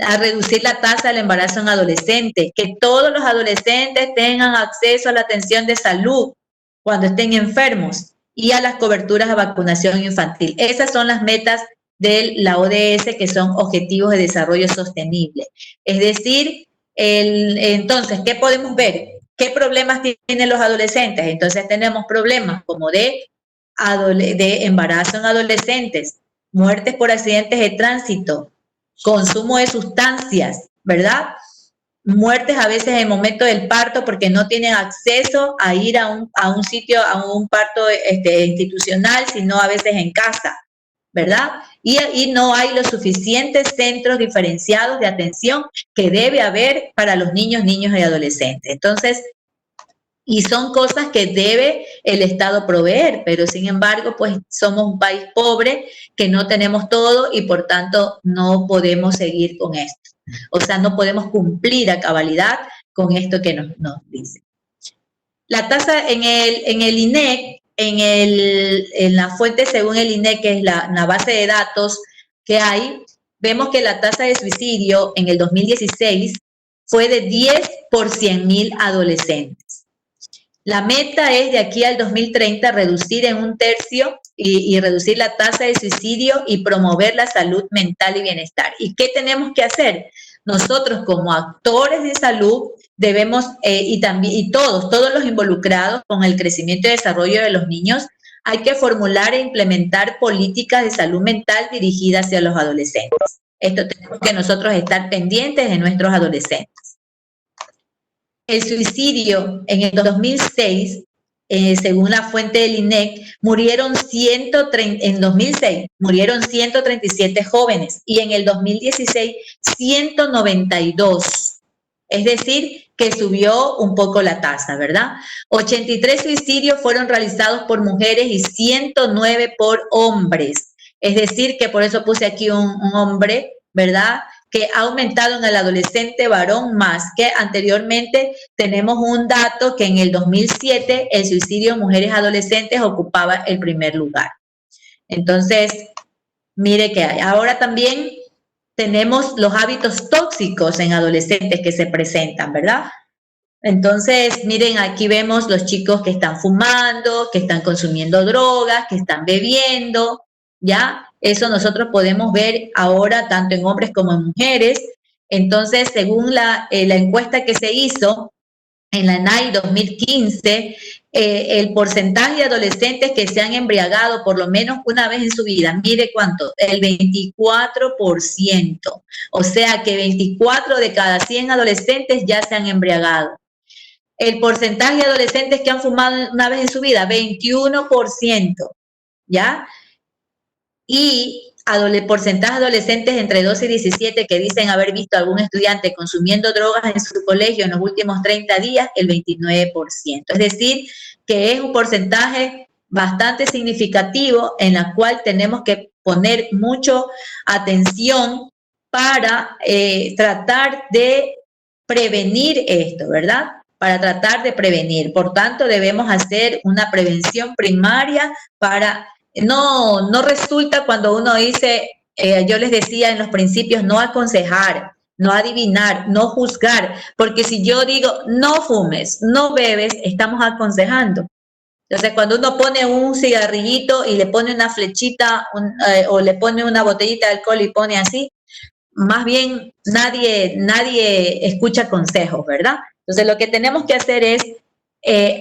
a reducir la tasa del embarazo en adolescentes, que todos los adolescentes tengan acceso a la atención de salud cuando estén enfermos y a las coberturas de vacunación infantil. Esas son las metas de la ODS, que son Objetivos de Desarrollo Sostenible. Es decir, entonces, ¿qué podemos ver? ¿Qué problemas tienen los adolescentes? Entonces tenemos problemas como de embarazo en adolescentes, muertes por accidentes de tránsito, consumo de sustancias, ¿verdad? Muertes a veces en el momento del parto porque no tienen acceso a ir a un sitio, a un parto institucional, sino a veces en casa, ¿verdad? Y no hay los suficientes centros diferenciados de atención que debe haber para los niños y adolescentes. Entonces, y son cosas que debe el Estado proveer, pero sin embargo, pues somos un país pobre que no tenemos todo y por tanto no podemos seguir con esto. O sea, no podemos cumplir a cabalidad con esto que nos dice. La tasa en el INEC, en la fuente según el INEC, que es la base de datos que hay, vemos que la tasa de suicidio en el 2016 fue de 10 por 100.000 adolescentes. La meta es de aquí al 2030 reducir en 1/3 y reducir la tasa de suicidio y promover la salud mental y bienestar. ¿Y qué tenemos que hacer? Nosotros como actores de salud debemos, y todos los involucrados con el crecimiento y desarrollo de los niños, hay que formular e implementar políticas de salud mental dirigidas hacia los adolescentes. Esto tenemos que nosotros estar pendientes de nuestros adolescentes. El suicidio en el 2006, según la fuente del INEC, en 2006 murieron 137 jóvenes y en el 2016 192. Es decir, que subió un poco la tasa, ¿verdad? 83 suicidios fueron realizados por mujeres y 109 por hombres. Es decir, que por eso puse aquí un hombre, ¿verdad?, que ha aumentado en el adolescente varón más que anteriormente. Tenemos un dato que en el 2007 el suicidio de mujeres adolescentes ocupaba el primer lugar. Entonces, mire que hay. Ahora también tenemos los hábitos tóxicos en adolescentes que se presentan, ¿verdad? Entonces, miren, aquí vemos los chicos que están fumando, que están consumiendo drogas, que están bebiendo, ¿ya? Eso nosotros podemos ver ahora tanto en hombres como en mujeres. Entonces, según la encuesta que se hizo en la NAI 2015, el porcentaje de adolescentes que se han embriagado por lo menos una vez en su vida, mire cuánto, el 24%. O sea que 24 de cada 100 adolescentes ya se han embriagado. El porcentaje de adolescentes que han fumado una vez en su vida, 21%, ¿ya? Y porcentaje de adolescentes entre 12 y 17 que dicen haber visto a algún estudiante consumiendo drogas en su colegio en los últimos 30 días, el 29%. Es decir, que es un porcentaje bastante significativo en la cual tenemos que poner mucha atención para tratar de prevenir esto, ¿verdad? Para tratar de prevenir. Por tanto, debemos hacer una prevención primaria para... No resulta cuando uno dice, yo les decía en los principios, no aconsejar, no adivinar, no juzgar, porque si yo digo, no fumes, no bebes, estamos aconsejando. Entonces, cuando uno pone un cigarrillito y le pone una flechita o le pone una botellita de alcohol y pone así, más bien nadie escucha consejos, ¿verdad? Entonces, lo que tenemos que hacer es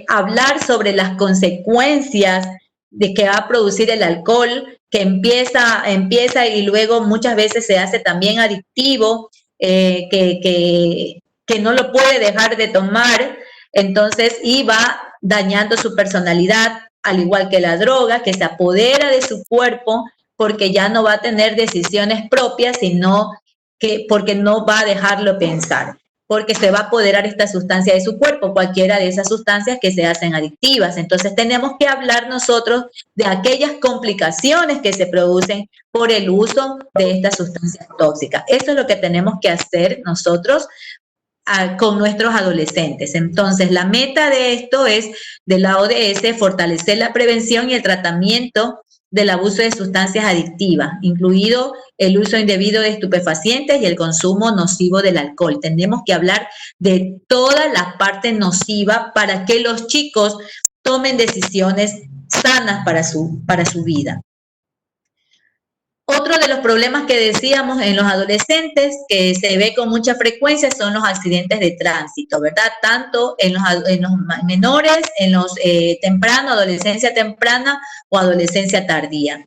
hablar sobre las consecuencias de que va a producir el alcohol, que empieza y luego muchas veces se hace también adictivo, que no lo puede dejar de tomar, entonces, y va dañando su personalidad, al igual que la droga, que se apodera de su cuerpo porque ya no va a tener decisiones propias, sino que porque no va a dejarlo pensar, porque se va a apoderar esta sustancia de su cuerpo, cualquiera de esas sustancias que se hacen adictivas. Entonces tenemos que hablar nosotros de aquellas complicaciones que se producen por el uso de estas sustancias tóxicas. Eso es lo que tenemos que hacer nosotros con nuestros adolescentes. Entonces, la meta de esto es, de la ODS, fortalecer la prevención y el tratamiento del abuso de sustancias adictivas, incluido el uso indebido de estupefacientes y el consumo nocivo del alcohol. Tenemos que hablar de toda la parte nociva para que los chicos tomen decisiones sanas para su vida. Otro de los problemas que decíamos en los adolescentes que se ve con mucha frecuencia son los accidentes de tránsito, ¿verdad? Tanto en los menores, en los tempranos, adolescencia temprana o adolescencia tardía.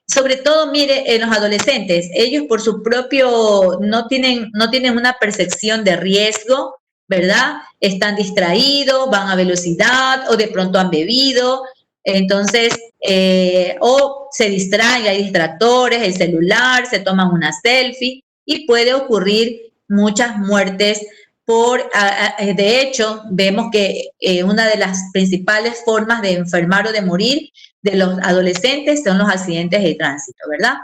Sobre todo, mire, en los adolescentes, ellos por su propio, no tienen una percepción de riesgo, ¿verdad? Están distraídos, van a velocidad o de pronto han bebido. Entonces, o se distraen, hay distractores, el celular, se toman una selfie y puede ocurrir muchas muertes de hecho, vemos que una de las principales formas de enfermar o de morir de los adolescentes son los accidentes de tránsito, ¿verdad?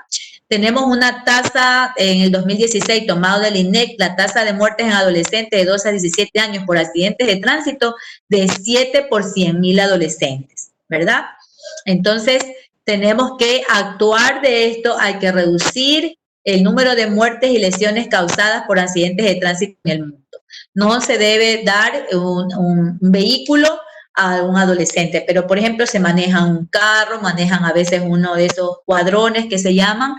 Tenemos una tasa en el 2016 tomado del INEC, la tasa de muertes en adolescentes de 12 a 17 años por accidentes de tránsito de 7 por 100,000 adolescentes, ¿verdad? Entonces, tenemos que actuar de esto, hay que reducir el número de muertes y lesiones causadas por accidentes de tránsito en el mundo. No se debe dar un vehículo a un adolescente, pero por ejemplo se manejan un carro, manejan a veces uno de esos cuadrones que se llaman,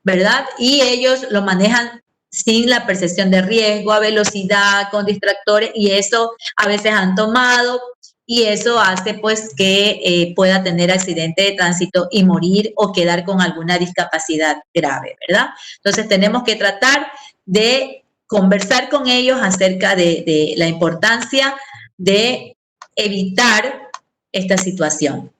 ¿verdad? Y ellos lo manejan sin la percepción de riesgo, a velocidad, con distractores, y eso a veces han tomado, y eso hace pues que pueda tener accidente de tránsito y morir o quedar con alguna discapacidad grave, ¿verdad? Entonces tenemos que tratar de conversar con ellos acerca de la importancia de evitar esta situación.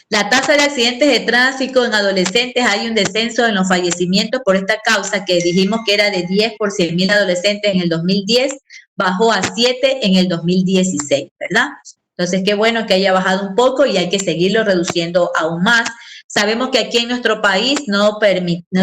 La tasa de accidentes de tránsito en adolescentes, hay un descenso en los fallecimientos por esta causa que dijimos que era de 10 por 100,000 adolescentes en el 2010, bajó a 7 en el 2016, ¿verdad? Entonces, qué bueno que haya bajado un poco y hay que seguirlo reduciendo aún más. Sabemos que aquí en nuestro país no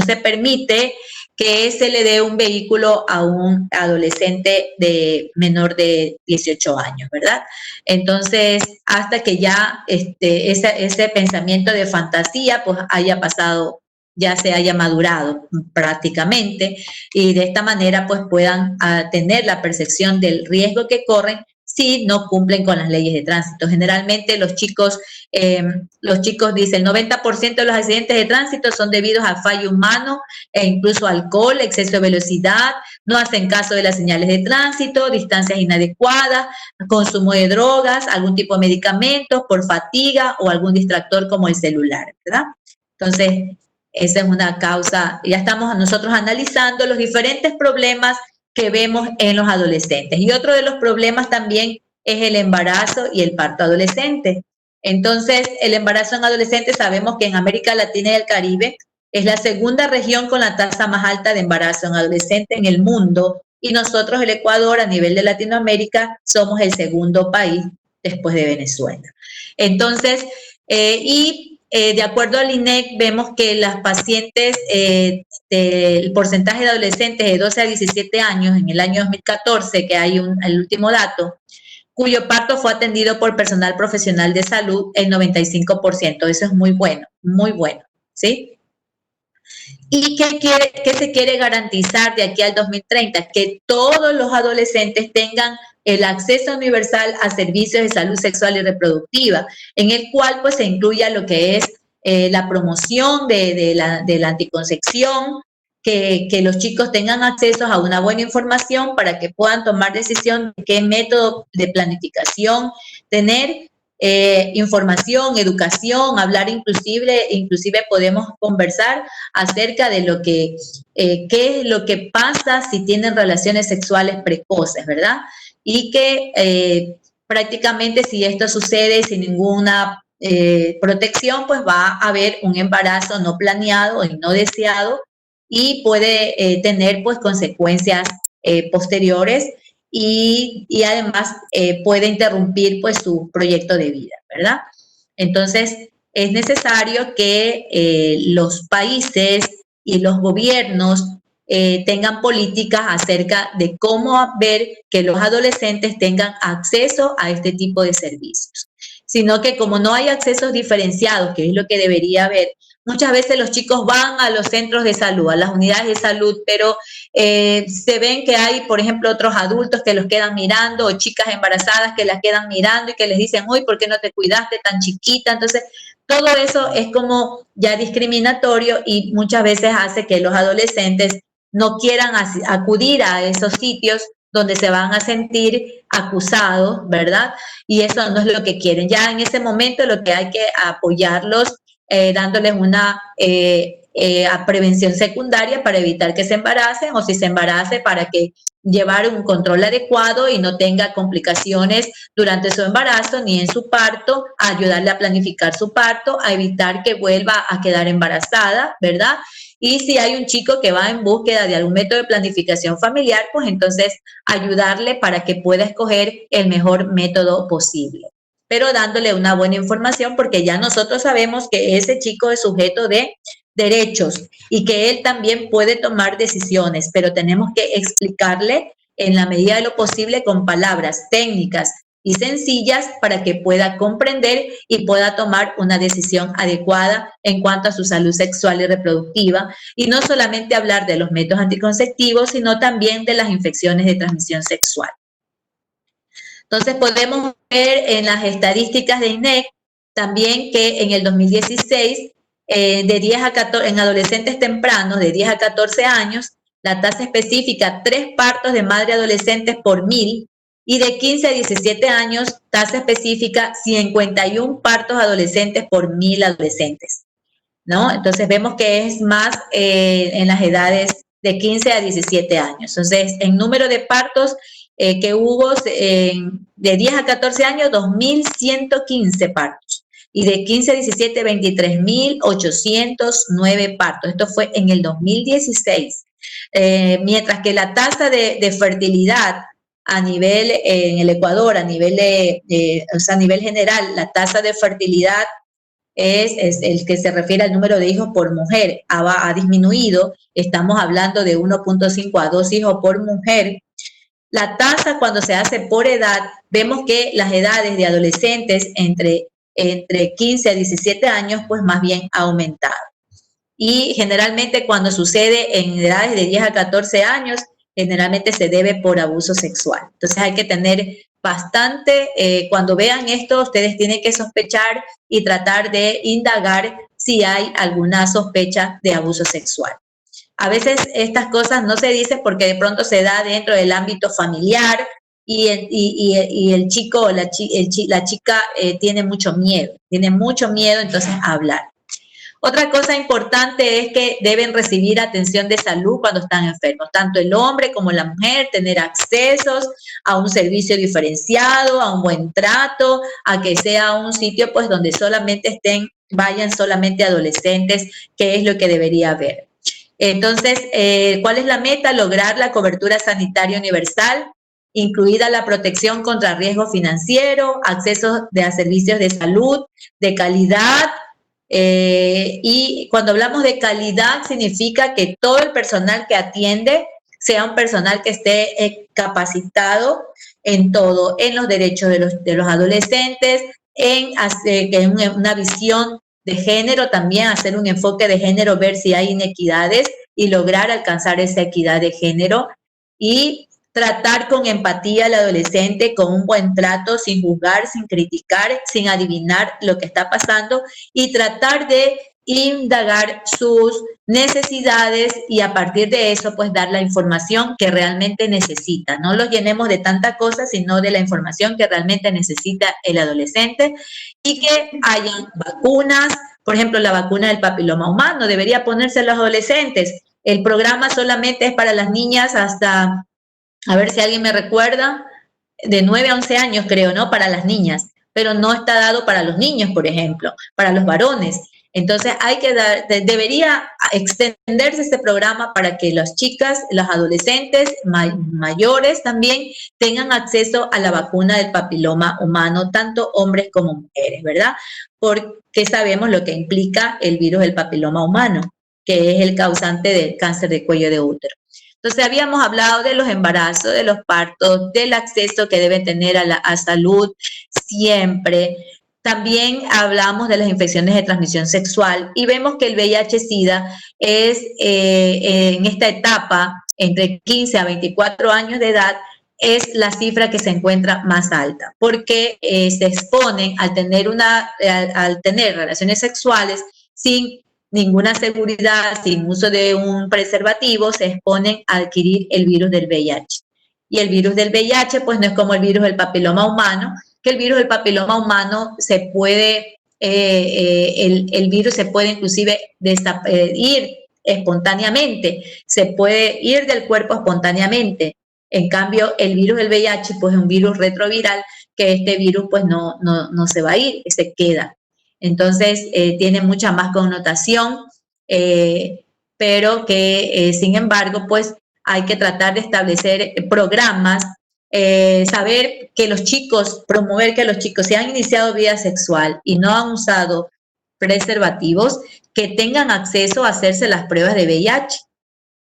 se permite que se le dé un vehículo a un adolescente de menor de 18 años, ¿verdad? Entonces, hasta que ya ese pensamiento de fantasía pues haya pasado, ya se haya madurado prácticamente, y de esta manera pues puedan tener la percepción del riesgo que corren si no cumplen con las leyes de tránsito. Generalmente los chicos dicen, el 90% de los accidentes de tránsito son debidos a fallo humano e incluso alcohol, exceso de velocidad, no hacen caso de las señales de tránsito, distancias inadecuadas, consumo de drogas, algún tipo de medicamentos, por fatiga o algún distractor como el celular, ¿verdad? Entonces, esa es una causa. Ya estamos nosotros analizando los diferentes problemas que vemos en los adolescentes. Y otro de los problemas también es el embarazo y el parto adolescente. Entonces, el embarazo en adolescentes, sabemos que en América Latina y el Caribe Es la segunda región con la tasa más alta de embarazo en adolescentes en el mundo y nosotros, el Ecuador, a nivel de Latinoamérica, somos el segundo país después de Venezuela. Entonces, de acuerdo al INEC, vemos que las pacientes, el porcentaje de adolescentes de 12 a 17 años en el año 2014, que hay el último dato, cuyo parto fue atendido por personal profesional de salud, el 95%. Eso es muy bueno, ¿sí? ¿Y qué se quiere garantizar de aquí al 2030? Que todos los adolescentes tengan el acceso universal a servicios de salud sexual y reproductiva, en el cual pues se incluya lo que es la promoción de la anticoncepción, que los chicos tengan acceso a una buena información para que puedan tomar decisión de qué método de planificación tener, información, educación, hablar inclusive podemos conversar acerca de lo que, qué es lo que pasa si tienen relaciones sexuales precoces, ¿verdad? Y que prácticamente si esto sucede sin ninguna protección, pues va a haber un embarazo no planeado y no deseado y puede tener pues consecuencias posteriores y además puede interrumpir pues su proyecto de vida, ¿verdad? Entonces, es necesario que los países y los gobiernos tengan políticas acerca de cómo ver que los adolescentes tengan acceso a este tipo de servicios. Sino que como no hay accesos diferenciados, que es lo que debería haber, muchas veces los chicos van a los centros de salud, a las unidades de salud, pero se ven que hay, por ejemplo, otros adultos que los quedan mirando o chicas embarazadas que las quedan mirando y que les dicen, uy, ¿por qué no te cuidaste tan chiquita? Entonces, todo eso es como ya discriminatorio y muchas veces hace que los adolescentes no quieran acudir a esos sitios donde se van a sentir acusados, ¿verdad? Y eso no es lo que quieren. Ya en ese momento lo que hay que apoyarlos dándoles una prevención secundaria para evitar que se embaracen o si se embarace para que llevar un control adecuado y no tenga complicaciones durante su embarazo ni en su parto, a ayudarle a planificar su parto, a evitar que vuelva a quedar embarazada, ¿verdad? Y si hay un chico que va en búsqueda de algún método de planificación familiar, pues entonces ayudarle para que pueda escoger el mejor método posible, pero dándole una buena información porque ya nosotros sabemos que ese chico es sujeto de derechos y que él también puede tomar decisiones, pero tenemos que explicarle en la medida de lo posible con palabras técnicas y sencillas para que pueda comprender y pueda tomar una decisión adecuada en cuanto a su salud sexual y reproductiva y no solamente hablar de los métodos anticonceptivos, sino también de las infecciones de transmisión sexual. Entonces podemos ver en las estadísticas de INEC también que en el 2016 de 10 a 14, en adolescentes tempranos de 10 a 14 años, la tasa específica 3 partos de madre adolescentes por 1000 y de 15 a 17 años, tasa específica 51 partos adolescentes por 1000 adolescentes, ¿no? Entonces vemos que es más en las edades de 15 a 17 años. Entonces, en número de partos que hubo de 10 a 14 años, 2.115 partos. Y de 15 a 17, 23.809 partos. Esto fue en el 2016. Mientras que la tasa de fertilidad a nivel, en el Ecuador, a nivel, o sea, a nivel general, la tasa de fertilidad es el que se refiere al número de hijos por mujer, ha disminuido. Estamos hablando de 1.5 a 2 hijos por mujer. La tasa cuando se hace por edad, vemos que las edades de adolescentes entre 15 a 17 años, pues más bien ha aumentado. Y generalmente cuando sucede en edades de 10 a 14 años, generalmente se debe por abuso sexual. Entonces hay que tener bastante, cuando vean esto, ustedes tienen que sospechar y tratar de indagar si hay alguna sospecha de abuso sexual. A veces estas cosas no se dicen porque de pronto se da dentro del ámbito familiar y el chico o la chica tiene mucho miedo, entonces a hablar. Otra cosa importante es que deben recibir atención de salud cuando están enfermos, tanto el hombre como la mujer, tener accesos a un servicio diferenciado, a un buen trato, a que sea un sitio pues donde solamente estén vayan solamente adolescentes, que es lo que debería haber. Entonces, ¿cuál es la meta? Lograr la cobertura sanitaria universal, incluida la protección contra riesgo financiero, acceso a servicios de salud, de calidad, y cuando hablamos de calidad significa que todo el personal que atiende sea un personal que esté capacitado en todo, en los derechos de los adolescentes, en una visión de género, también hacer un enfoque de género, ver si hay inequidades y lograr alcanzar esa equidad de género, y tratar con empatía al adolescente, con un buen trato, sin juzgar, sin criticar, sin adivinar lo que está pasando, y tratar de indagar sus necesidades y a partir de eso pues dar la información que realmente necesita. No lo llenemos de tanta cosa, sino de la información que realmente necesita el adolescente, y que hayan vacunas. Por ejemplo, la vacuna del papiloma humano debería ponerse a los adolescentes. El programa solamente es para las niñas hasta, a ver si alguien me recuerda, de 9 a 11 años creo, ¿no? Para las niñas, pero no está dado para los niños, por ejemplo, para los varones. Entonces debería extenderse este programa para que las chicas, los adolescentes mayores también tengan acceso a la vacuna del papiloma humano, tanto hombres como mujeres, ¿verdad? Porque sabemos lo que implica el virus del papiloma humano, que es el causante del cáncer de cuello de útero. Entonces habíamos hablado de los embarazos, de los partos, del acceso que deben tener a salud siempre. También hablamos de las infecciones de transmisión sexual y vemos que el VIH-Sida es en esta etapa, entre 15 a 24 años de edad, es la cifra que se encuentra más alta, porque se exponen al tener relaciones sexuales sin ninguna seguridad, sin uso de un preservativo, se exponen a adquirir el virus del VIH. Y el virus del VIH, pues no es como el virus del papiloma humano, que el virus del papiloma humano se puede, el virus se puede inclusive ir espontáneamente, se puede ir del cuerpo espontáneamente. En cambio, el virus del VIH, pues es un virus retroviral, que este virus pues no se va a ir, se queda. Entonces, tiene mucha más connotación, pero que, sin embargo, pues hay que tratar de establecer programas, saber que los chicos, promover que los chicos, si han iniciado vida sexual y no han usado preservativos, que tengan acceso a hacerse las pruebas de VIH,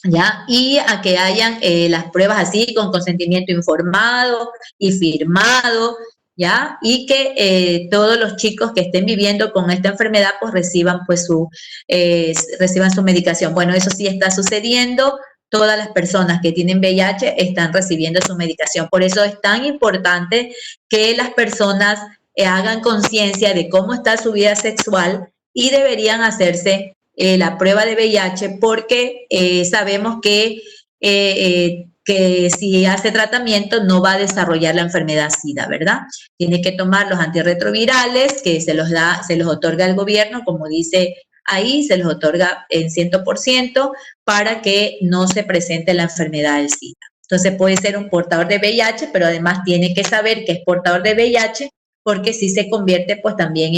¿ya? Y a que hayan las pruebas así con consentimiento informado y firmado, ¿ya? Y que todos los chicos que estén viviendo con esta enfermedad pues reciban su medicación. Bueno, eso sí está sucediendo. Todas las personas que tienen VIH están recibiendo su medicación. Por eso es tan importante que las personas hagan conciencia de cómo está su vida sexual y deberían hacerse la prueba de VIH, porque sabemos que si hace tratamiento no va a desarrollar la enfermedad SIDA, ¿verdad? Tiene que tomar los antirretrovirales que se los otorga el gobierno, como dice ahí, se los otorga en 100% para que no se presente la enfermedad del SIDA. Entonces puede ser un portador de VIH, pero además tiene que saber que es portador de VIH, porque si se convierte pues también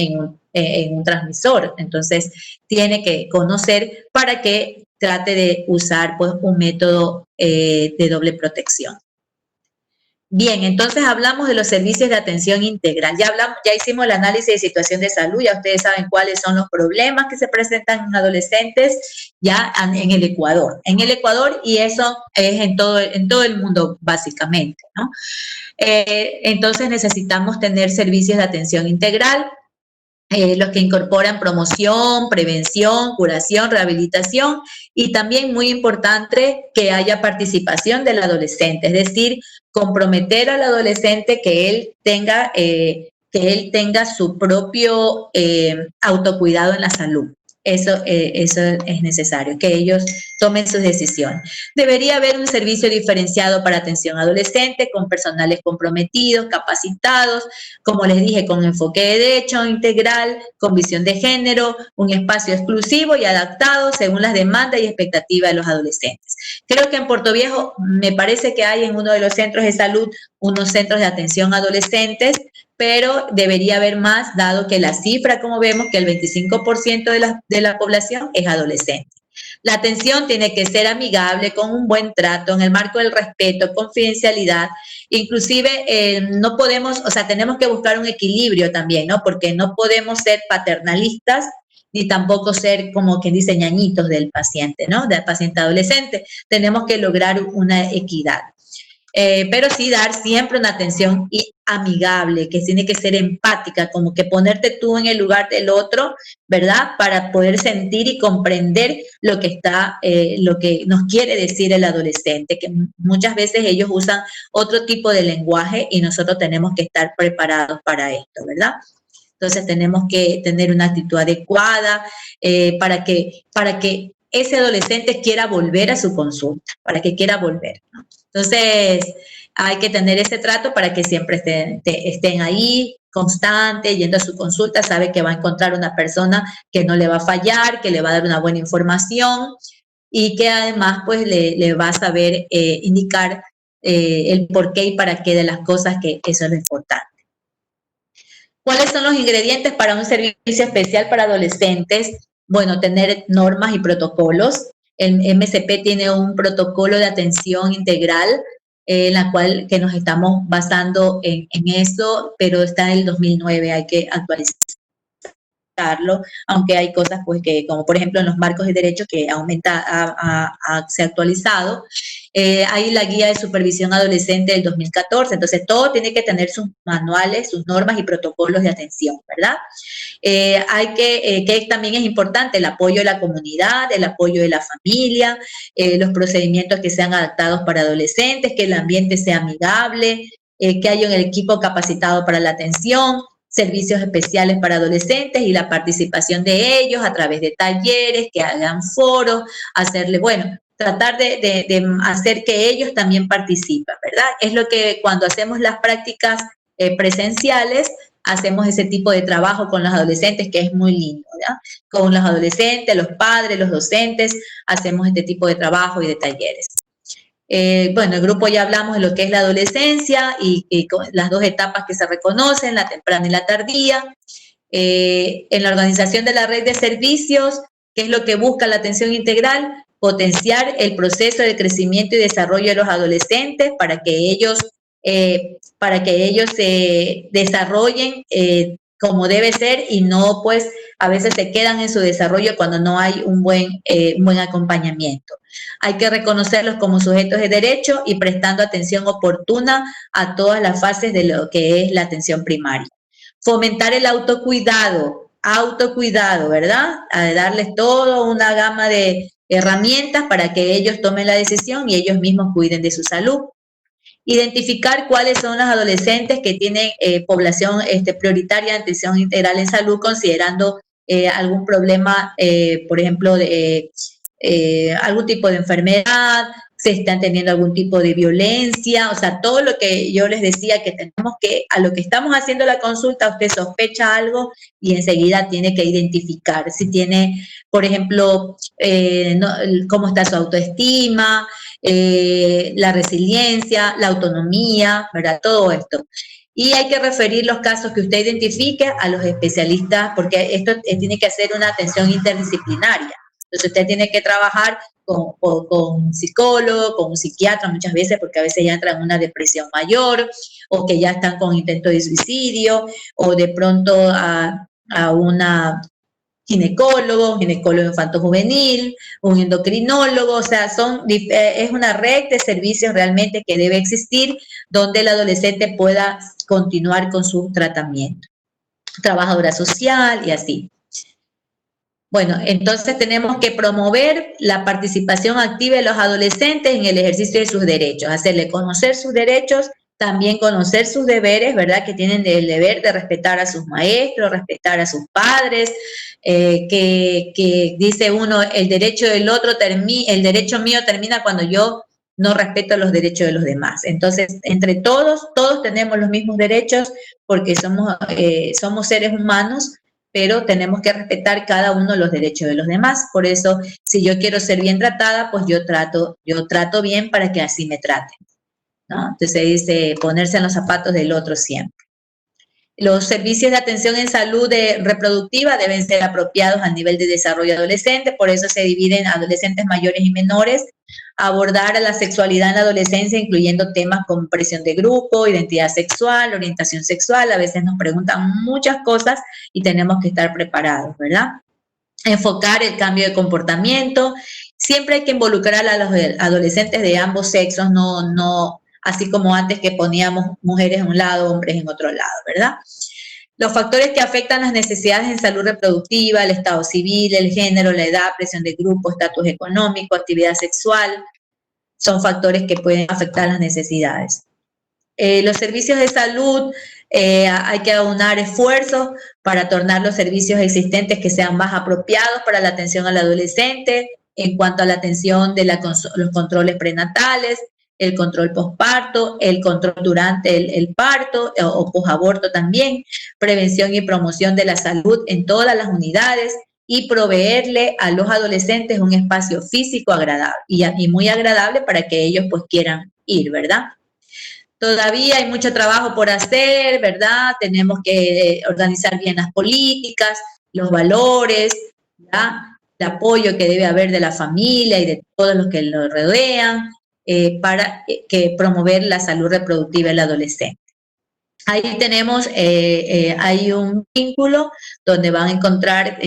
en un transmisor. Entonces tiene que conocer para que trate de usar pues un método de doble protección. Bien, entonces hablamos de los servicios de atención integral. Ya hicimos el análisis de situación de salud, ya ustedes saben cuáles son los problemas que se presentan en adolescentes ya en el Ecuador. En el Ecuador, y eso es en todo el mundo básicamente, ¿no? Entonces necesitamos tener servicios de atención integral, los que incorporan promoción, prevención, curación, rehabilitación, y también muy importante que haya participación del adolescente, es decir, comprometer al adolescente que él tenga su propio autocuidado en la salud. Eso es necesario, que ellos tomen sus decisiones. Debería haber un servicio diferenciado para atención adolescente, con personales comprometidos, capacitados, como les dije, con enfoque de derecho integral, con visión de género, un espacio exclusivo y adaptado según las demandas y expectativas de los adolescentes. Creo que en Puerto Viejo me parece que hay en uno de los centros de salud unos centros de atención a adolescentes pero debería haber más, dado que la cifra, como vemos, que el 25% de la población es adolescente. La atención tiene que ser amigable, con un buen trato, en el marco del respeto, confidencialidad. Inclusive no podemos, o sea, tenemos que buscar un equilibrio también, ¿no? Porque no podemos ser paternalistas ni tampoco ser como quien dice ñañitos del paciente, ¿no? Del paciente adolescente. Tenemos que lograr una equidad. Pero sí dar siempre una atención amigable, que tiene que ser empática, como que ponerte tú en el lugar del otro, ¿verdad? Para poder sentir y comprender lo que lo que nos quiere decir el adolescente, que muchas veces ellos usan otro tipo de lenguaje y nosotros tenemos que estar preparados para esto, ¿verdad? Entonces tenemos que tener una actitud adecuada para que ese adolescente quiera volver a su consulta, para que quiera volver, ¿no? Entonces, hay que tener ese trato para que siempre estén ahí, constante, yendo a su consulta, sabe que va a encontrar una persona que no le va a fallar, que le va a dar una buena información y que además pues le va a saber indicar el por qué y para qué de las cosas, que eso es lo importante. ¿Cuáles son los ingredientes para un servicio especial para adolescentes? Bueno, tener normas y protocolos. El MSP tiene un protocolo de atención integral en la cual que nos estamos basando en eso, pero está en el 2009, hay que actualizarlo, aunque hay cosas pues que, como por ejemplo en los marcos de derecho que se ha actualizado. Hay la guía de supervisión adolescente del 2014, entonces todo tiene que tener sus manuales, sus normas y protocolos de atención, ¿verdad? Que también es importante el apoyo de la comunidad, el apoyo de la familia, los procedimientos que sean adaptados para adolescentes, que el ambiente sea amigable, que haya un equipo capacitado para la atención, servicios especiales para adolescentes y la participación de ellos a través de talleres, que hagan foros, tratar de hacer que ellos también participen, ¿verdad? Es lo que cuando hacemos las prácticas presenciales, hacemos ese tipo de trabajo con los adolescentes, que es muy lindo, ¿verdad? Con los adolescentes, los padres, los docentes, hacemos este tipo de trabajo y de talleres. El grupo ya hablamos de lo que es la adolescencia y las dos etapas que se reconocen, la temprana y la tardía. En la organización de la red de servicios, ¿qué es lo que busca la atención integral? Potenciar el proceso de crecimiento y desarrollo de los adolescentes para que ellos se desarrollen como debe ser y no pues a veces se quedan en su desarrollo cuando no hay un buen acompañamiento. Hay que reconocerlos como sujetos de derecho y prestando atención oportuna a todas las fases de lo que es la atención primaria. Fomentar el autocuidado, ¿verdad? A darles toda una gama de herramientas para que ellos tomen la decisión y ellos mismos cuiden de su salud. Identificar cuáles son los adolescentes que tienen población prioritaria de atención integral en salud, considerando algún problema, por ejemplo, algún tipo de enfermedad, se están teniendo algún tipo de violencia, o sea, todo lo que yo les decía que tenemos que, a lo que estamos haciendo la consulta, usted sospecha algo y enseguida tiene que identificar si tiene, por ejemplo, cómo está su autoestima, la resiliencia, la autonomía, ¿verdad? Todo esto. Y hay que referir los casos que usted identifique a los especialistas, porque esto tiene que hacer una atención interdisciplinaria. Entonces usted tiene que trabajar con un psicólogo, con un psiquiatra muchas veces, porque a veces ya entran en una depresión mayor, o que ya están con intento de suicidio, o de pronto a una ginecólogo infanto-juvenil, un endocrinólogo, o sea, es una red de servicios realmente que debe existir donde el adolescente pueda continuar con su tratamiento. Trabajadora social y así. Bueno, entonces tenemos que promover la participación activa de los adolescentes en el ejercicio de sus derechos, hacerle conocer sus derechos, también conocer sus deberes, ¿verdad? Que tienen el deber de respetar a sus maestros, respetar a sus padres, que dice uno, el derecho del otro el derecho mío termina cuando yo no respeto los derechos de los demás. Entonces, entre todos tenemos los mismos derechos porque somos seres humanos, pero tenemos que respetar cada uno los derechos de los demás. Por eso, si yo quiero ser bien tratada, pues yo trato bien para que así me traten, ¿no? Entonces se dice ponerse en los zapatos del otro siempre. Los servicios de atención en salud reproductiva deben ser apropiados al nivel de desarrollo adolescente, por eso se dividen en adolescentes mayores y menores. Abordar a la sexualidad en la adolescencia, incluyendo temas como presión de grupo, identidad sexual, orientación sexual. A veces nos preguntan muchas cosas y tenemos que estar preparados, ¿verdad? Enfocar el cambio de comportamiento. Siempre hay que involucrar a los adolescentes de ambos sexos, no así como antes que poníamos mujeres en un lado, hombres en otro lado, ¿verdad? Los factores que afectan las necesidades en salud reproductiva, el estado civil, el género, la edad, presión de grupo, estatus económico, actividad sexual, son factores que pueden afectar las necesidades. Los servicios de salud, hay que aunar esfuerzos para tornar los servicios existentes que sean más apropiados para la atención al adolescente, en cuanto a la atención de los controles prenatales, el control posparto, el control durante el parto o posaborto también, prevención y promoción de la salud en todas las unidades y proveerle a los adolescentes un espacio físico agradable y muy agradable para que ellos pues quieran ir, ¿verdad? Todavía hay mucho trabajo por hacer, ¿verdad? Tenemos que organizar bien las políticas, los valores, ¿verdad? El apoyo que debe haber de la familia y de todos los que lo rodean, para promover la salud reproductiva del adolescente. Ahí tenemos, hay un vínculo donde van a encontrar,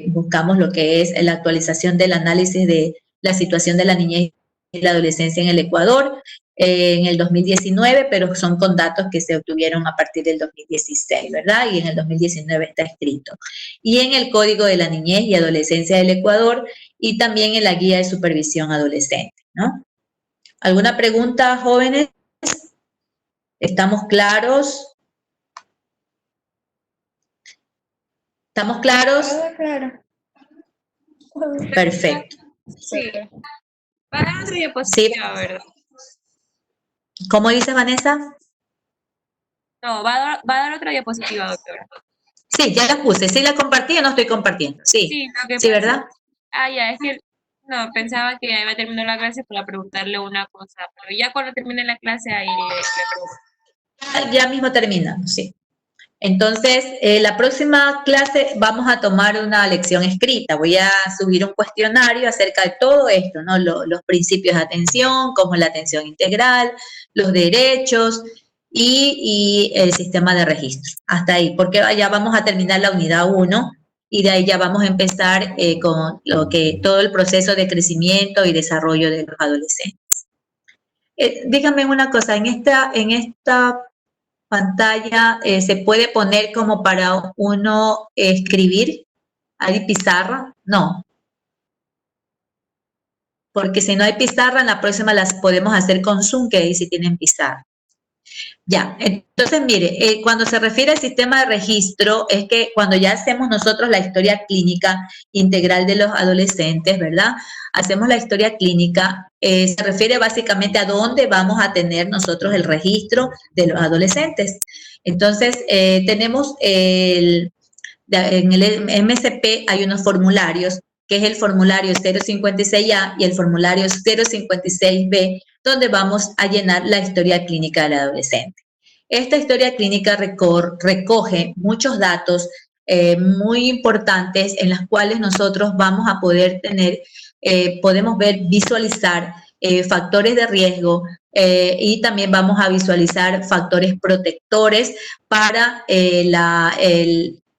buscamos lo que es la actualización del análisis de la situación de la niñez y la adolescencia en el Ecuador en el 2019, pero son con datos que se obtuvieron a partir del 2016, ¿verdad? Y en el 2019 está escrito. Y en el Código de la Niñez y Adolescencia del Ecuador y también en la Guía de Supervisión Adolescente, ¿no? ¿Alguna pregunta, jóvenes? ¿Estamos claros? ¿Estamos claros? Claro. Perfecto. Sí. Va a dar otra diapositiva, ¿verdad? ¿Cómo dice Vanessa? No, va a dar otra diapositiva, doctora. Sí, ya la puse. ¿Sí la compartí o no estoy compartiendo? Sí, Sí, lo que sí, pasa- ¿verdad? ya, es que no, pensaba que ya iba a terminar la clase para preguntarle una cosa, pero ya cuando termine la clase ahí le pregunto. Ya mismo terminamos, sí. Entonces, la próxima clase vamos a tomar una lección escrita. Voy a subir un cuestionario acerca de todo esto, ¿no? Los principios de atención, como la atención integral, los derechos y el sistema de registro. Hasta ahí, porque ya vamos a terminar la unidad 1 y de ahí ya vamos a empezar con todo el proceso de crecimiento y desarrollo de los adolescentes. Díganme una cosa, en esta pantalla se puede poner como para uno escribir. ¿Hay pizarra? No. Porque si no hay pizarra, en la próxima las podemos hacer con Zoom, que ahí sí tienen pizarra. Ya, entonces mire, cuando se refiere al sistema de registro, es que cuando ya hacemos nosotros la historia clínica integral de los adolescentes, ¿verdad? Hacemos la historia clínica, se refiere básicamente a dónde vamos a tener nosotros el registro de los adolescentes. Entonces, tenemos en el MSP hay unos formularios, que es el formulario 056A y el formulario 056B, donde vamos a llenar la historia clínica del adolescente. Esta historia clínica recoge muchos datos muy importantes en los cuales nosotros vamos a poder tener, podemos visualizar factores de riesgo y también vamos a visualizar factores protectores para,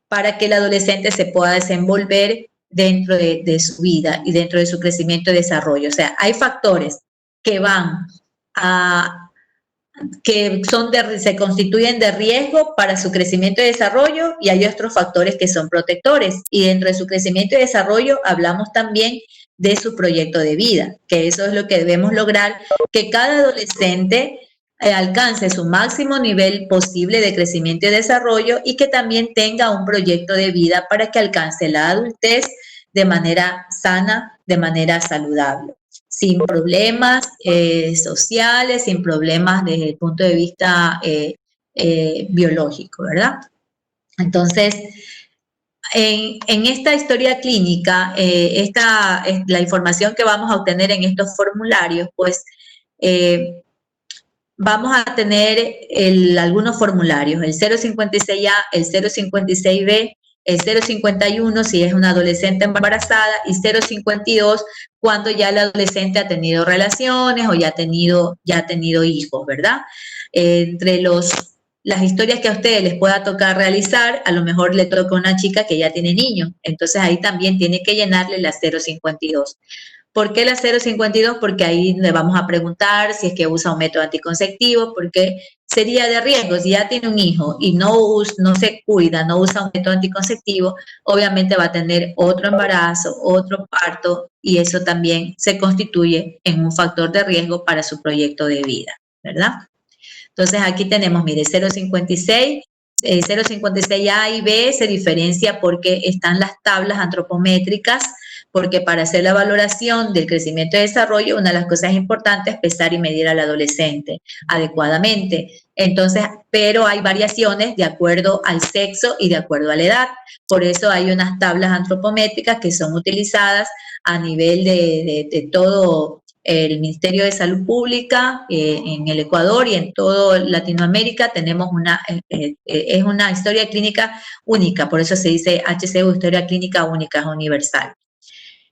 para que el adolescente se pueda desenvolver dentro de su vida y dentro de su crecimiento y desarrollo. O sea, hay factores que se constituyen de riesgo para su crecimiento y desarrollo y hay otros factores que son protectores. Y dentro de su crecimiento y desarrollo hablamos también de su proyecto de vida, que eso es lo que debemos lograr, que cada adolescente alcance su máximo nivel posible de crecimiento y desarrollo y que también tenga un proyecto de vida para que alcance la adultez de manera sana, de manera saludable, sin problemas sociales, sin problemas desde el punto de vista biológico, ¿verdad? Entonces, en esta historia clínica, la información que vamos a obtener en estos formularios, pues vamos a tener algunos formularios, el 056A, el 056B, el 051 si es una adolescente embarazada y 052 cuando ya el adolescente ha tenido relaciones o ya ha tenido hijos, ¿verdad? Entre las historias que a ustedes les pueda tocar realizar, a lo mejor le toca a una chica que ya tiene niños, entonces ahí también tiene que llenarle la 052. ¿Por qué la 052? Porque ahí le vamos a preguntar si es que usa un método anticonceptivo, porque sería de riesgo. Si ya tiene un hijo y no se cuida, no usa un método anticonceptivo, obviamente va a tener otro embarazo, otro parto, y eso también se constituye en un factor de riesgo para su proyecto de vida, ¿verdad? Entonces aquí tenemos, mire, 056. 056A y B se diferencia porque están las tablas antropométricas, porque para hacer la valoración del crecimiento y desarrollo, una de las cosas importantes es pesar y medir al adolescente adecuadamente. Entonces, pero hay variaciones de acuerdo al sexo y de acuerdo a la edad. Por eso hay unas tablas antropométricas que son utilizadas a nivel de todo el Ministerio de Salud Pública en el Ecuador y en toda Latinoamérica. Tenemos es una historia clínica única, por eso se dice HCU, historia clínica única, es universal.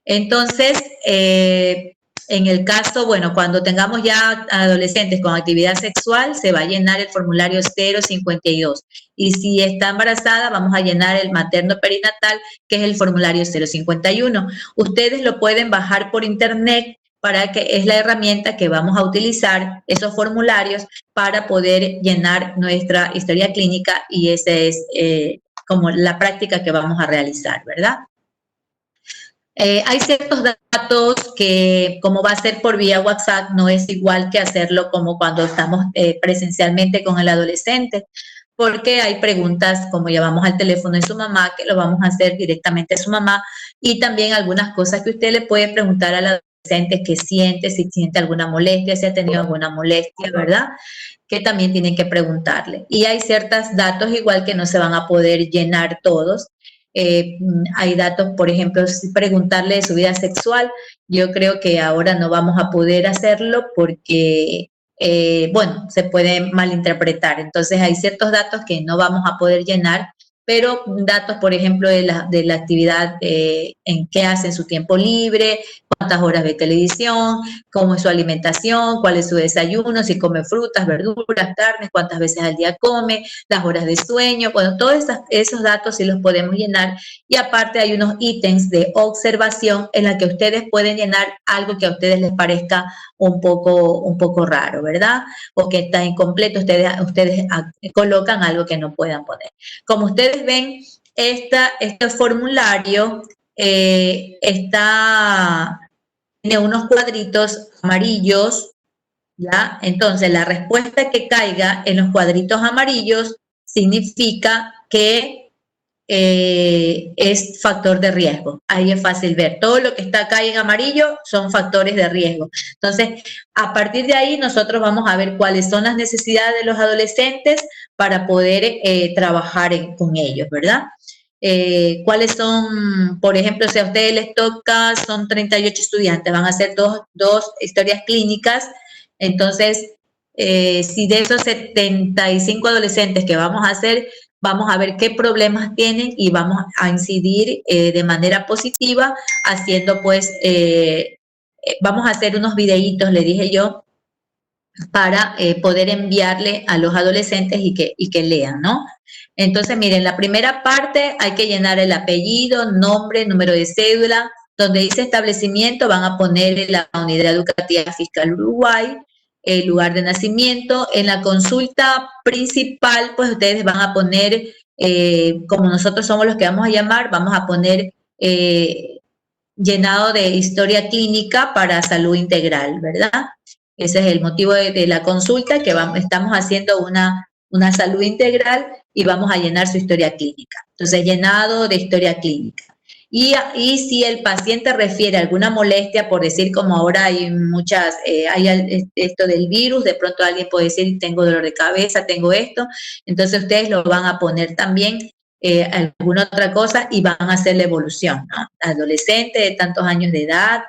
Entonces, en el caso, bueno, cuando tengamos ya adolescentes con actividad sexual, se va a llenar el formulario 052. Y si está embarazada, vamos a llenar el materno perinatal, que es el formulario 051. Ustedes lo pueden bajar por internet, para que es la herramienta que vamos a utilizar, esos formularios, para poder llenar nuestra historia clínica, y esa es como la práctica que vamos a realizar, ¿verdad? Hay ciertos datos que, como va a ser por vía WhatsApp, no es igual que hacerlo como cuando estamos presencialmente con el adolescente, porque hay preguntas como llamamos al teléfono de su mamá, que lo vamos a hacer directamente a su mamá, y también algunas cosas que usted le puede preguntar al adolescente, qué siente, si siente alguna molestia, si ha tenido alguna molestia, ¿verdad? Que también tienen que preguntarle. Y hay ciertos datos igual que no se van a poder llenar todos. Hay datos, por ejemplo, preguntarle de su vida sexual. Yo creo que ahora no vamos a poder hacerlo porque, bueno, se puede malinterpretar. Entonces hay ciertos datos que no vamos a poder llenar, pero datos, por ejemplo, de la actividad en qué hace en su tiempo libre, cuántas horas ve televisión, cómo es su alimentación, cuál es su desayuno, si come frutas, verduras, carnes, cuántas veces al día come, las horas de sueño. Bueno, todos esos datos sí los podemos llenar, y aparte hay unos ítems de observación en la que ustedes pueden llenar algo que a ustedes les parezca un poco raro, ¿verdad? O que está incompleto, ustedes colocan algo que no puedan poner. Como ustedes ven, este formulario tiene unos cuadritos amarillos, ¿ya? Entonces, la respuesta que caiga en los cuadritos amarillos significa que es factor de riesgo. Ahí es fácil ver. Todo lo que está acá en amarillo son factores de riesgo. Entonces, a partir de ahí, nosotros vamos a ver cuáles son las necesidades de los adolescentes para poder trabajar con ellos, ¿verdad? ¿Cuáles son? Por ejemplo, si a ustedes les toca, son 38 estudiantes, van a hacer dos historias clínicas. Entonces, si de esos 75 adolescentes que vamos a hacer, vamos a ver qué problemas tienen y vamos a incidir de manera positiva, haciendo pues, vamos a hacer unos videitos, le dije yo, para poder enviarle a los adolescentes y que lean, ¿no? Entonces, miren, la primera parte hay que llenar el apellido, nombre, número de cédula. Donde dice establecimiento van a poner la Unidad Educativa Fiscal Uruguay, el lugar de nacimiento. En la consulta principal, pues ustedes van a poner, como nosotros somos los que vamos a llamar, vamos a poner llenado de historia clínica para salud integral, ¿verdad? Ese es el motivo de la consulta, que estamos haciendo una salud integral y vamos a llenar su historia clínica. Entonces, llenado de historia clínica. Y si el paciente refiere a alguna molestia, por decir, como ahora hay muchas, hay esto del virus, de pronto alguien puede decir, tengo dolor de cabeza, tengo esto, entonces ustedes lo van a poner también alguna otra cosa y van a hacer la evolución, ¿no? Adolescente de tantos años de edad,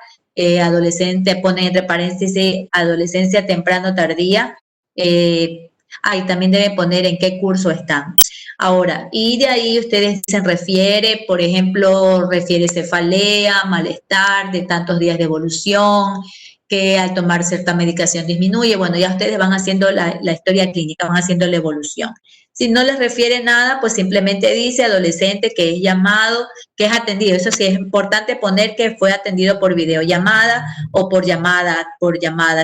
adolescente, pone entre paréntesis, adolescencia temprano tardía, Y también deben poner en qué curso están. Ahora, y de ahí ustedes dicen refiere, por ejemplo, refiere cefalea, malestar, de tantos días de evolución, que al tomar cierta medicación disminuye. Bueno, ya ustedes van haciendo la historia clínica, van haciendo la evolución. Si no les refiere nada, pues simplemente dice adolescente que es llamado, que es atendido. Eso sí, es importante poner que fue atendido por videollamada o por llamadas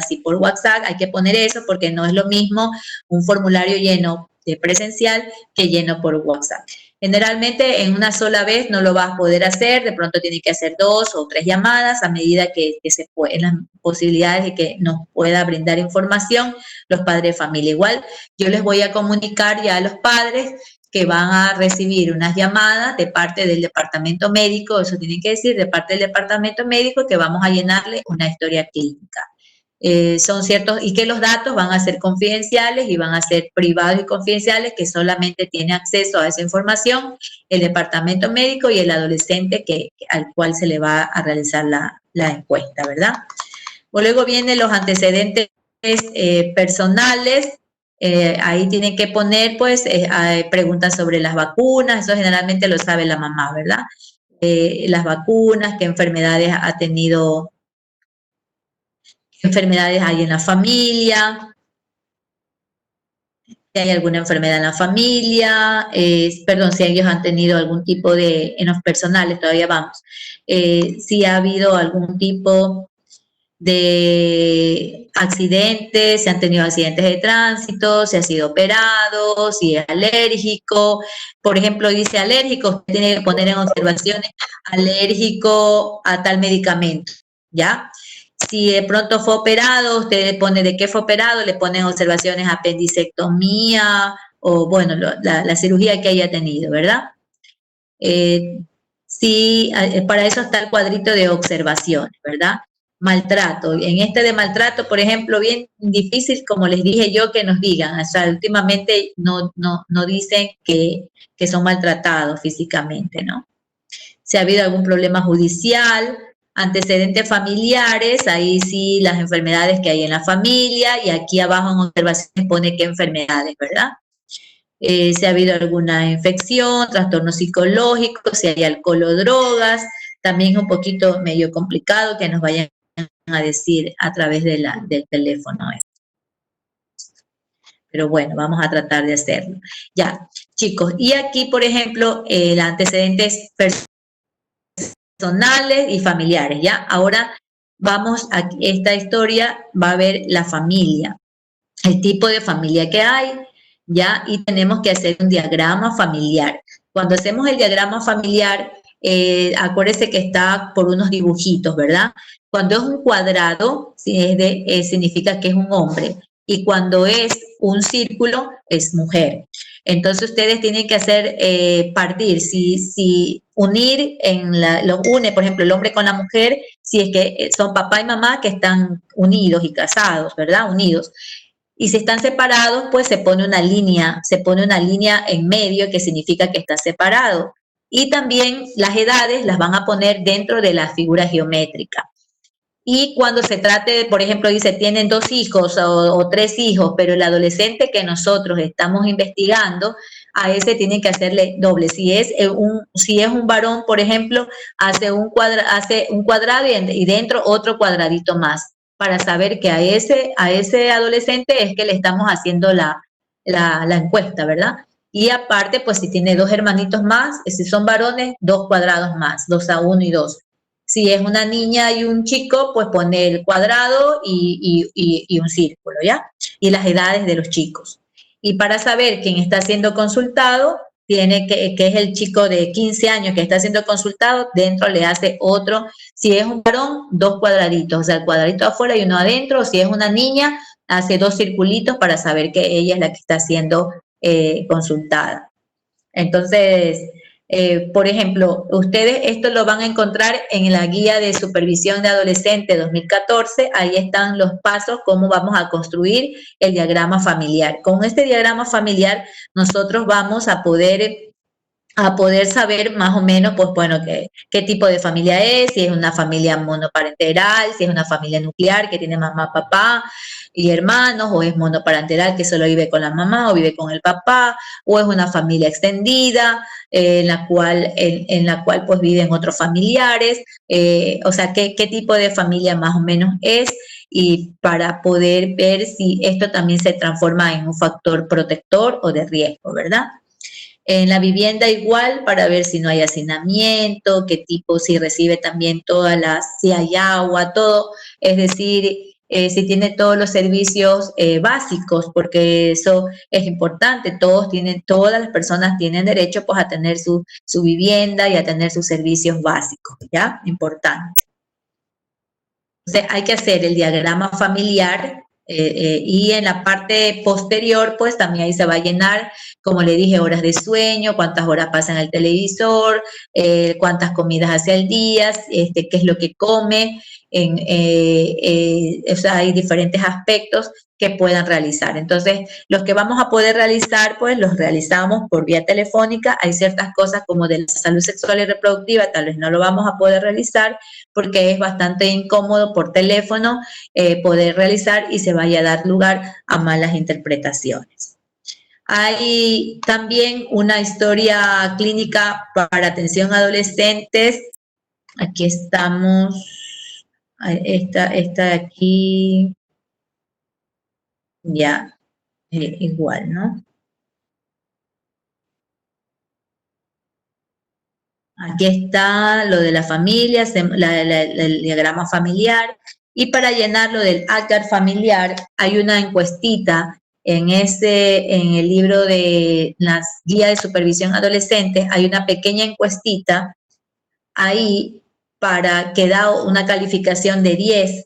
y por WhatsApp. Hay que poner eso porque no es lo mismo un formulario lleno de presencial que lleno por WhatsApp. Generalmente en una sola vez no lo vas a poder hacer, de pronto tiene que hacer 2 o 3 llamadas a medida que se puede, las posibilidades de que nos pueda brindar información los padres de familia. Igual yo les voy a comunicar ya a los padres que van a recibir unas llamadas de parte del departamento médico, eso tienen que decir, de parte del departamento médico, que vamos a llenarle una historia clínica. Son ciertos, y que los datos van a ser confidenciales y van a ser privados y confidenciales, que solamente tiene acceso a esa información el departamento médico y el adolescente al cual se le va a realizar la encuesta, ¿verdad? Luego vienen los antecedentes personales. Ahí tienen que poner, pues, preguntas sobre las vacunas, eso generalmente lo sabe la mamá, ¿verdad? Las vacunas, qué enfermedades ha tenido, qué enfermedades hay en la familia, si hay alguna enfermedad en la familia, si ellos han tenido algún tipo de, en los personales todavía vamos, si ha habido algún tipo de accidentes, si han tenido accidentes de tránsito, si ha sido operado, si es alérgico. Por ejemplo, dice alérgico, usted tiene que poner en observaciones alérgico a tal medicamento, ¿ya? Si de pronto fue operado, usted pone de qué fue operado, le ponen observaciones apendicectomía o, bueno, la cirugía que haya tenido, ¿verdad? Sí, para eso está el cuadrito de observaciones, ¿verdad? Maltrato. En este de maltrato, por ejemplo, bien difícil, como les dije yo, que nos digan. O sea, últimamente no dicen que son maltratados físicamente, ¿no? Si ha habido algún problema judicial, antecedentes familiares, ahí sí las enfermedades que hay en la familia, y aquí abajo en observaciones pone qué enfermedades, ¿verdad? Si ha habido alguna infección, trastorno psicológico, si hay alcohol o drogas, también es un poquito medio complicado que nos vayan a decir a través del teléfono. Pero bueno, vamos a tratar de hacerlo. Ya, chicos, y aquí, por ejemplo, antecedentes personales y familiares, ¿ya? Ahora vamos a esta historia, va a ver la familia, el tipo de familia que hay, ¿ya? Y tenemos que hacer un diagrama familiar. Cuando hacemos el diagrama familiar, acuérdese que está por unos dibujitos, ¿verdad? Cuando es un cuadrado, significa que es un hombre, y cuando es un círculo, es mujer. Entonces ustedes tienen que hacer partir, si unir, los une, por ejemplo, el hombre con la mujer, si es que son papá y mamá que están unidos y casados, ¿verdad? Unidos. Y si están separados, pues se pone una línea en medio que significa que está separado. Y también las edades las van a poner dentro de la figura geométrica. Y cuando se trate, por ejemplo, dice, tienen 2 hijos o 3 hijos, pero el adolescente que nosotros estamos investigando, a ese tienen que hacerle doble. Si es un varón, por ejemplo, hace un cuadrado y dentro otro cuadradito más, para saber que a ese adolescente es que le estamos haciendo la encuesta, ¿verdad? Y aparte, pues si tiene 2 hermanitos más, si son varones, 2 cuadrados más, 2 a 1 y 2. Si es una niña y un chico, pues pone el cuadrado y un círculo, ¿ya? Y las edades de los chicos. Y para saber quién está siendo consultado, que es el chico de 15 años que está siendo consultado, dentro le hace otro. Si es un varón, 2 cuadraditos, o sea, el cuadradito afuera y uno adentro. O si es una niña, hace 2 circulitos para saber que ella es la que está siendo consultada. Entonces, por ejemplo, ustedes esto lo van a encontrar en la guía de supervisión de adolescentes 2014, ahí están los pasos, cómo vamos a construir el diagrama familiar. Con este diagrama familiar nosotros vamos a poder a poder saber más o menos, pues bueno, qué tipo de familia es, si es una familia monoparental, si es una familia nuclear que tiene mamá, papá y hermanos, o es monoparental que solo vive con la mamá o vive con el papá, o es una familia extendida en la cual pues viven otros familiares, o sea, qué tipo de familia más o menos es, y para poder ver si esto también se transforma en un factor protector o de riesgo, ¿verdad? En la vivienda igual para ver si no hay hacinamiento, qué tipo, si recibe también si hay agua, todo, es decir, si tiene todos los servicios básicos, porque eso es importante, todas las personas tienen derecho pues a tener su vivienda y a tener sus servicios básicos, ¿ya? Importante. Entonces hay que hacer el diagrama familiar y en la parte posterior pues también ahí se va a llenar, como le dije, horas de sueño, cuántas horas pasa en el televisor, cuántas comidas hace al día, qué es lo que come, o sea, hay diferentes aspectos que puedan realizar. Entonces, los que vamos a poder realizar, pues los realizamos por vía telefónica. Hay ciertas cosas como de la salud sexual y reproductiva, tal vez no lo vamos a poder realizar porque es bastante incómodo por teléfono poder realizar y se vaya a dar lugar a malas interpretaciones. Hay también una historia clínica para atención a adolescentes. Aquí estamos, esta de aquí, ya, igual, ¿no? Aquí está lo de la familia, el diagrama familiar, y para llenarlo del ACAR familiar hay una encuestita en el libro de las guías de supervisión adolescente, hay una pequeña encuestita ahí para que da una calificación de 10,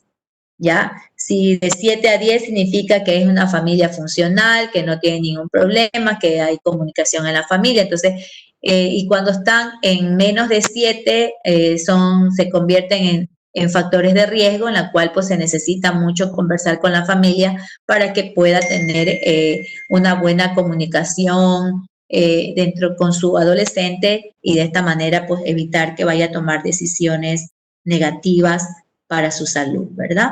¿ya? Si de 7 a 10 significa que es una familia funcional, que no tiene ningún problema, que hay comunicación en la familia. Entonces, y cuando están en menos de 7, se convierten en factores de riesgo, en la cual pues se necesita mucho conversar con la familia para que pueda tener una buena comunicación dentro con su adolescente y de esta manera pues evitar que vaya a tomar decisiones negativas para su salud, ¿verdad?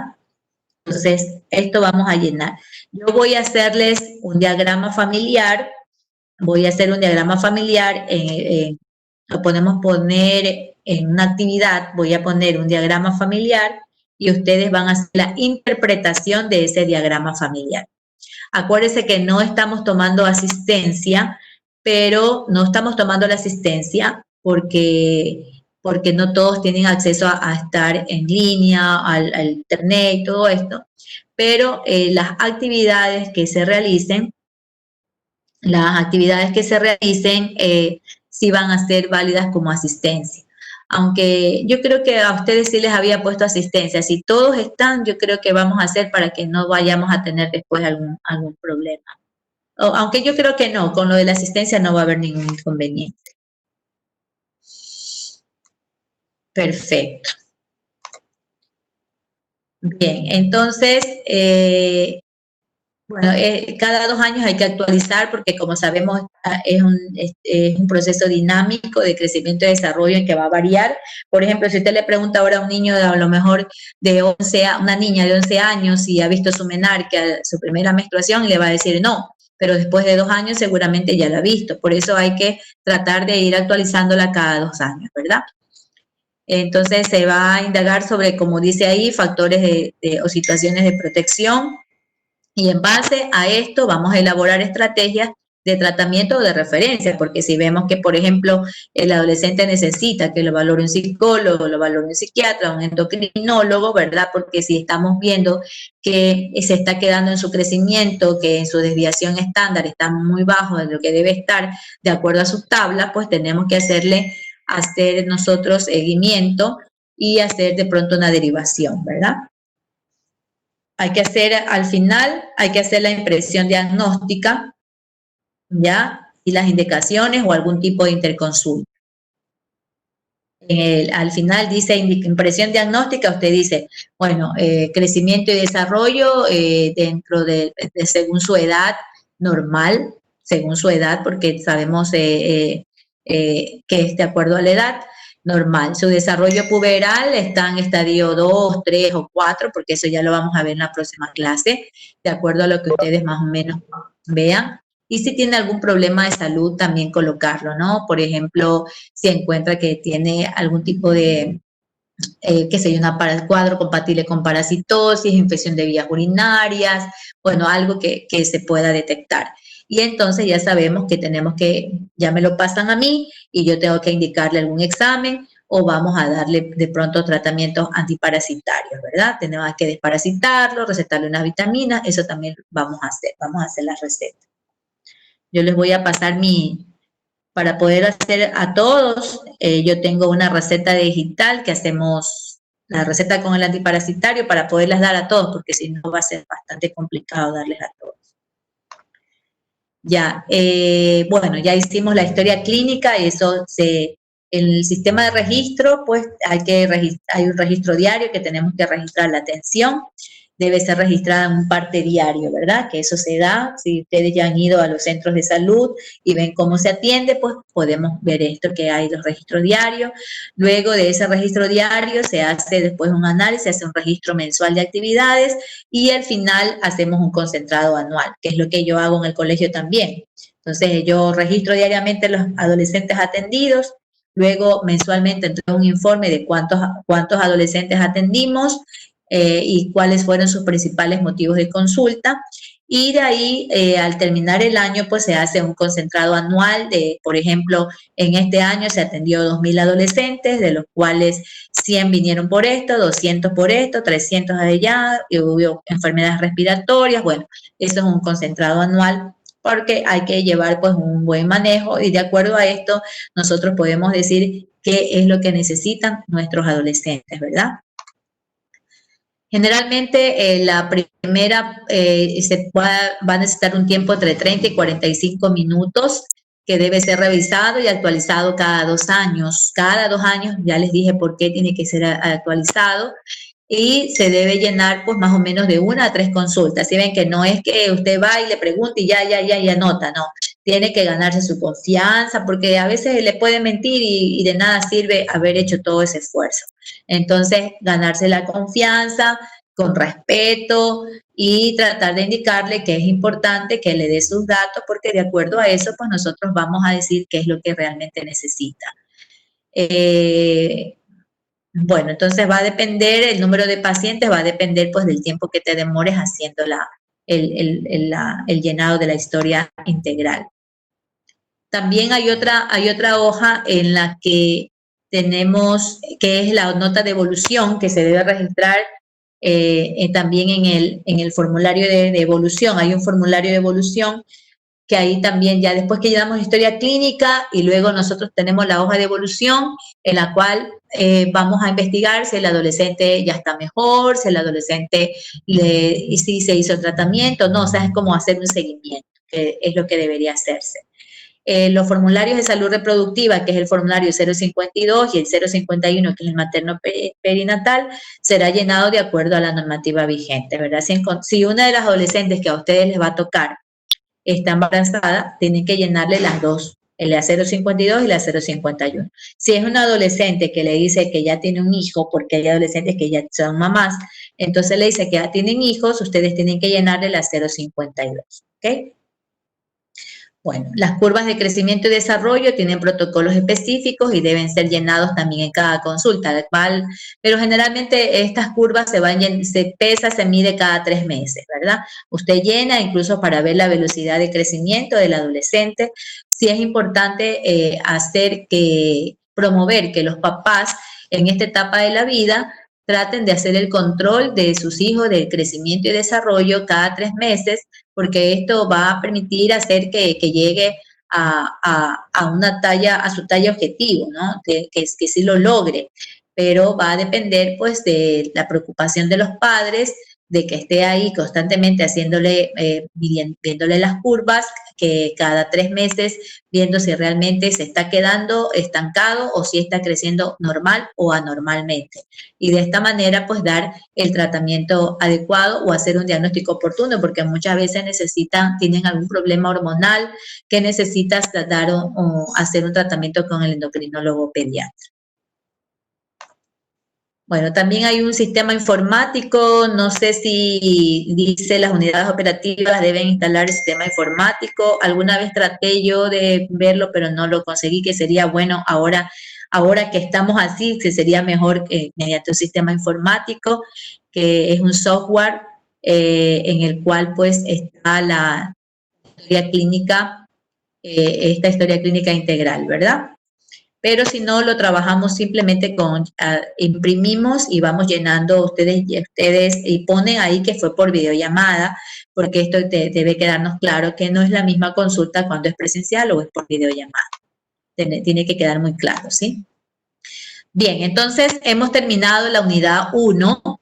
Entonces, esto vamos a llenar. Yo voy a hacerles un diagrama familiar, lo podemos poner en una actividad, voy a poner un diagrama familiar y ustedes van a hacer la interpretación de ese diagrama familiar. Acuérdense que no estamos tomando asistencia, pero no estamos tomando la asistencia porque no todos tienen acceso a estar en línea, al internet y todo esto, pero las actividades que se realicen sí van a ser válidas como asistencia. Aunque yo creo que a ustedes sí les había puesto asistencia. Si todos están, yo creo que vamos a hacer para que no vayamos a tener después algún problema. Aunque yo creo que no, con lo de la asistencia no va a haber ningún inconveniente. Perfecto. Bien, entonces, bueno, cada 2 años hay que actualizar porque como sabemos es un proceso dinámico de crecimiento y desarrollo en que va a variar. Por ejemplo, si usted le pregunta ahora a un niño de a lo mejor una niña de 11 años si ha visto su menarquia, su primera menstruación, le va a decir no, pero después de 2 años seguramente ya la ha visto. Por eso hay que tratar de ir actualizándola cada 2 años, ¿verdad? Entonces se va a indagar sobre, como dice ahí, factores o situaciones de protección. Y en base a esto vamos a elaborar estrategias de tratamiento o de referencia, porque si vemos que, por ejemplo, el adolescente necesita que lo valore un psicólogo, lo valore un psiquiatra, un endocrinólogo, ¿verdad? Porque si estamos viendo que se está quedando en su crecimiento, que en su desviación estándar está muy bajo de lo que debe estar de acuerdo a sus tablas, pues tenemos que hacer nosotros seguimiento y hacer de pronto una derivación, ¿verdad? Al final, hay que hacer la impresión diagnóstica, ¿ya? Y las indicaciones o algún tipo de interconsulta. Al final dice impresión diagnóstica, usted dice, bueno, crecimiento y desarrollo dentro según su edad normal, según su edad, porque sabemos que es de acuerdo a la edad normal. Su desarrollo puberal está en estadio 2, 3 o 4, porque eso ya lo vamos a ver en la próxima clase, de acuerdo a lo que ustedes más o menos vean. Y si tiene algún problema de salud, también colocarlo, ¿no? Por ejemplo, si encuentra que tiene algún tipo de, qué sé yo, cuadro compatible con parasitosis, infección de vías urinarias, bueno, algo que se pueda detectar. Y entonces ya sabemos que tenemos que, ya me lo pasan a mí y yo tengo que indicarle algún examen o vamos a darle de pronto tratamientos antiparasitarios, ¿verdad? Tenemos que desparasitarlo, recetarle unas vitaminas, eso también vamos a hacer la receta. Yo les voy a pasar para poder hacer a todos, yo tengo una receta digital que hacemos, la receta con el antiparasitario para poderlas dar a todos, porque si no va a ser bastante complicado darles a todos. Ya, bueno, ya hicimos la historia clínica y en el sistema de registro, pues hay un registro diario que tenemos que registrar la atención, debe ser registrada en un parte diario, ¿verdad? Que eso se da, si ustedes ya han ido a los centros de salud y ven cómo se atiende, pues podemos ver esto, que hay los registros diarios. Luego de ese registro diario se hace después un análisis, se hace un registro mensual de actividades y al final hacemos un concentrado anual, que es lo que yo hago en el colegio también. Entonces yo registro diariamente los adolescentes atendidos, luego mensualmente entrego un informe de cuántos adolescentes atendimos, y cuáles fueron sus principales motivos de consulta. Y de ahí, al terminar el año, pues se hace un concentrado anual de, por ejemplo, en este año se atendió 2.000 adolescentes, de los cuales 100 vinieron por esto, 200 por esto, 300 allá, y hubo enfermedades respiratorias. Bueno, eso es un concentrado anual porque hay que llevar pues un buen manejo y de acuerdo a esto nosotros podemos decir qué es lo que necesitan nuestros adolescentes, ¿verdad? Generalmente la primera va a necesitar un tiempo entre 30 y 45 minutos que debe ser revisado y actualizado cada 2 años. Cada 2 años, ya les dije por qué tiene que ser actualizado y se debe llenar pues más o menos de 1 a 3 consultas. Si ven que no es que usted va y le pregunte y ya anota, no. Tiene que ganarse su confianza porque a veces le puede mentir y de nada sirve haber hecho todo ese esfuerzo. Entonces, ganarse la confianza con respeto y tratar de indicarle que es importante que le dé sus datos porque de acuerdo a eso, pues nosotros vamos a decir qué es lo que realmente necesita. Bueno, entonces va a depender, el número de pacientes va a depender pues del tiempo que te demores haciendo el llenado de la historia integral. También hay otra hoja en la que tenemos, que es la nota de evolución que se debe registrar también en el formulario de evolución. Hay un formulario de evolución que ahí también ya después que llevamos historia clínica y luego nosotros tenemos la hoja de evolución en la cual vamos a investigar si el adolescente ya está mejor, si el adolescente si se hizo el tratamiento, no, o sea, es como hacer un seguimiento, que es lo que debería hacerse. Los formularios de salud reproductiva, que es el formulario 052 y el 051, que es el materno perinatal, será llenado de acuerdo a la normativa vigente, ¿verdad? Si una de las adolescentes que a ustedes les va a tocar está embarazada, tienen que llenarle las dos, la 052 y la 051. Si es una adolescente que le dice que ya tiene un hijo, porque hay adolescentes que ya son mamás, entonces le dice que ya tienen hijos, ustedes tienen que llenarle la 052, ¿ok? Bueno, las curvas de crecimiento y desarrollo tienen protocolos específicos y deben ser llenados también en cada consulta, pero generalmente estas curvas se pesa, se mide cada 3 meses, ¿verdad? Usted llena incluso para ver la velocidad de crecimiento del adolescente. Sí es importante promover que los papás en esta etapa de la vida traten de hacer el control de sus hijos del crecimiento y desarrollo cada 3 meses, porque esto va a permitir hacer que llegue a una talla, a su talla objetivo, ¿no? Que sí lo logre, pero va a depender pues de la preocupación de los padres de que esté ahí constantemente haciéndole, viéndole las curvas, que cada 3 meses viendo si realmente se está quedando estancado o si está creciendo normal o anormalmente. Y de esta manera, pues dar el tratamiento adecuado o hacer un diagnóstico oportuno, porque muchas veces tienen algún problema hormonal que necesitas dar o hacer un tratamiento con el endocrinólogo pediatra. Bueno, también hay un sistema informático, no sé si dice las unidades operativas deben instalar el sistema informático. Alguna vez traté yo de verlo, pero no lo conseguí, que sería bueno ahora que estamos así, que sería mejor mediante un sistema informático, que es un software en el cual pues está la historia clínica, esta historia clínica integral, ¿verdad? Pero si no, lo trabajamos simplemente imprimimos y vamos llenando ustedes y ponen ahí que fue por videollamada, porque esto debe quedarnos claro que no es la misma consulta cuando es presencial o es por videollamada. Tiene que quedar muy claro, ¿sí? Bien, entonces hemos terminado la unidad 1,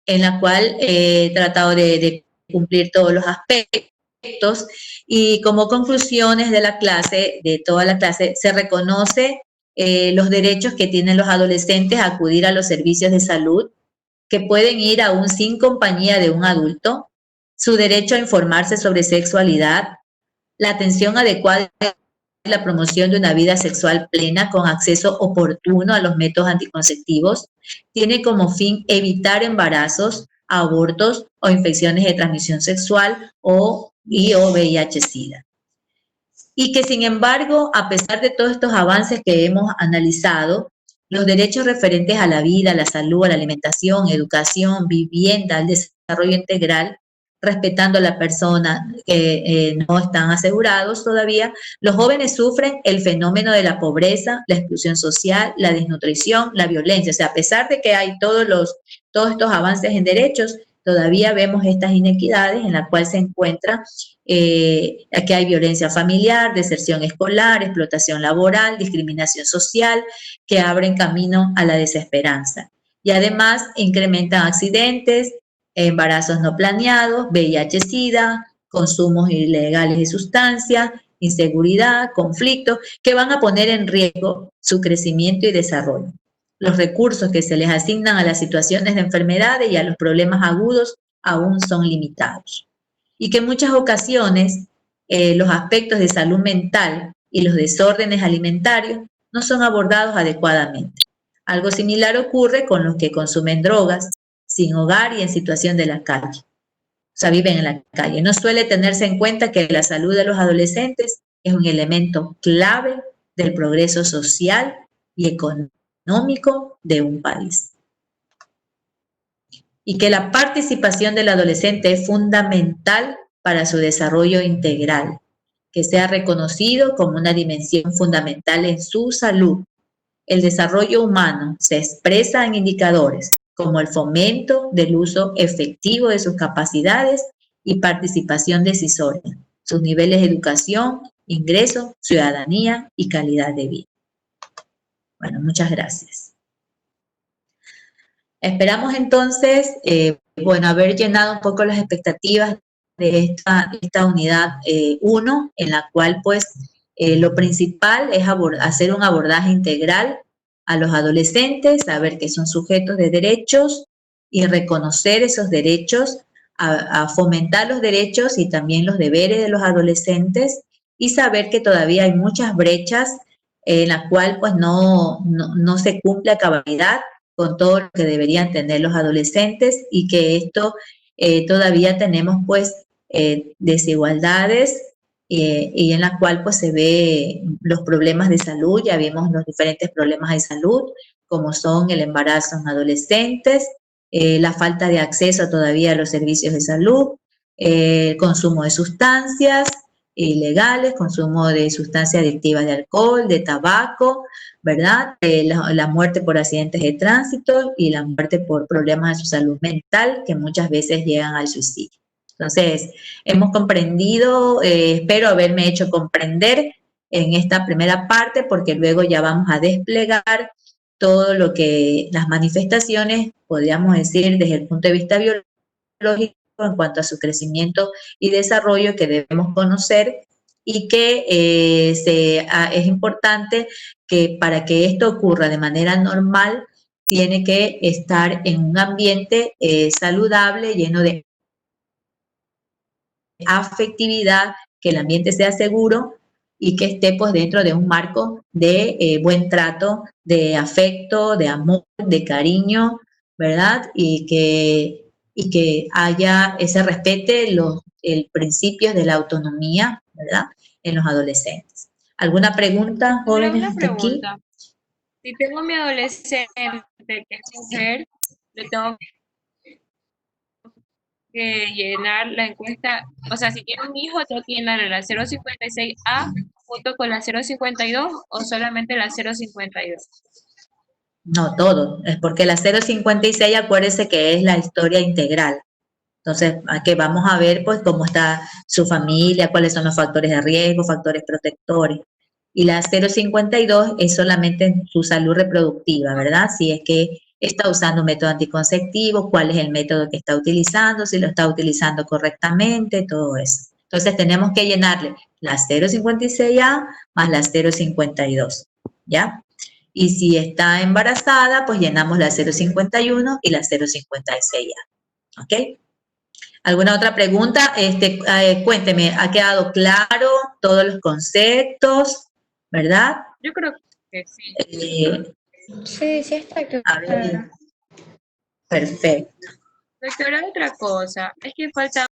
en la cual he tratado de cumplir todos los aspectos, y como conclusiones de la clase, de toda la clase, se reconoce los derechos que tienen los adolescentes a acudir a los servicios de salud, que pueden ir aún sin compañía de un adulto, su derecho a informarse sobre sexualidad, la atención adecuada y la promoción de una vida sexual plena con acceso oportuno a los métodos anticonceptivos, tiene como fin evitar embarazos, abortos o infecciones de transmisión sexual o VIH-Sida. Y que, sin embargo, a pesar de todos estos avances que hemos analizado, los derechos referentes a la vida, a la salud, a la alimentación, educación, vivienda, al desarrollo integral, respetando a la persona que no están asegurados todavía, los jóvenes sufren el fenómeno de la pobreza, la exclusión social, la desnutrición, la violencia. O sea, a pesar de que hay todos estos avances en derechos, todavía vemos estas inequidades en las cuales se encuentra que hay violencia familiar, deserción escolar, explotación laboral, discriminación social, que abren camino a la desesperanza. Y además incrementan accidentes, embarazos no planeados, VIH-Sida, consumos ilegales de sustancias, inseguridad, conflictos, que van a poner en riesgo su crecimiento y desarrollo. Los recursos que se les asignan a las situaciones de enfermedades y a los problemas agudos aún son limitados. Y que en muchas ocasiones los aspectos de salud mental y los desórdenes alimentarios no son abordados adecuadamente. Algo similar ocurre con los que consumen drogas, sin hogar y en situación de la calle. O sea, viven en la calle. No suele tenerse en cuenta que la salud de los adolescentes es un elemento clave del progreso social y económico de un país. Y que la participación del adolescente es fundamental para su desarrollo integral, que sea reconocido como una dimensión fundamental en su salud. El desarrollo humano se expresa en indicadores como el fomento del uso efectivo de sus capacidades y participación decisoria, sus niveles de educación, ingreso, ciudadanía y calidad de vida. Bueno, muchas gracias. Esperamos entonces, haber llenado un poco las expectativas de esta unidad 1, en la cual pues lo principal es hacer un abordaje integral a los adolescentes, saber que son sujetos de derechos y reconocer esos derechos, a fomentar los derechos y también los deberes de los adolescentes, y saber que todavía hay muchas brechas en las cuales pues no se cumple a cabalidad con todo lo que deberían tener los adolescentes, y que esto todavía tenemos pues desigualdades y en la cual pues se ve los problemas de salud. Ya vimos los diferentes problemas de salud, como son el embarazo en adolescentes, la falta de acceso todavía a los servicios de salud, el consumo de sustancias ilegales, consumo de sustancias adictivas de alcohol, de tabaco, ¿verdad? La muerte por accidentes de tránsito y la muerte por problemas de su salud mental, que muchas veces llegan al suicidio. Entonces, hemos comprendido, espero haberme hecho comprender en esta primera parte, porque luego ya vamos a desplegar todo lo que las manifestaciones, podríamos decir, desde el punto de vista biológico, biológico en cuanto a su crecimiento y desarrollo que debemos conocer y que es importante que para que esto ocurra de manera normal tiene que estar en un ambiente saludable, lleno de afectividad, que el ambiente sea seguro y que esté pues dentro de un marco de buen trato, de afecto, de amor, de cariño, ¿verdad? Y que haya ese respete los principios de la autonomía, ¿verdad? En los adolescentes. ¿Alguna pregunta, Ahora jóvenes, una hasta aquí? pregunta. Si tengo mi adolescente que es mujer, le tengo que llenar la encuesta, o sea, si tiene un hijo, tengo que llenar la 056A junto con la 052 o solamente la 052. No, todo. Es porque la 056, acuérdese que es la historia integral. Entonces, aquí vamos a ver pues cómo está su familia, cuáles son los factores de riesgo, factores protectores. Y la 052 es solamente su salud reproductiva, ¿verdad? Si es que está usando método anticonceptivo, cuál es el método que está utilizando, si lo está utilizando correctamente, todo eso. Entonces, tenemos que llenarle la 056A más la 052, ¿ya? Y si está embarazada, pues llenamos la 051 y la 056A, ¿ok? ¿Alguna otra pregunta? Cuénteme, ¿ha quedado claro todos los conceptos, verdad? Yo creo que sí. Sí, sí está A ver, claro. perfecto. Doctora, otra cosa, es que falta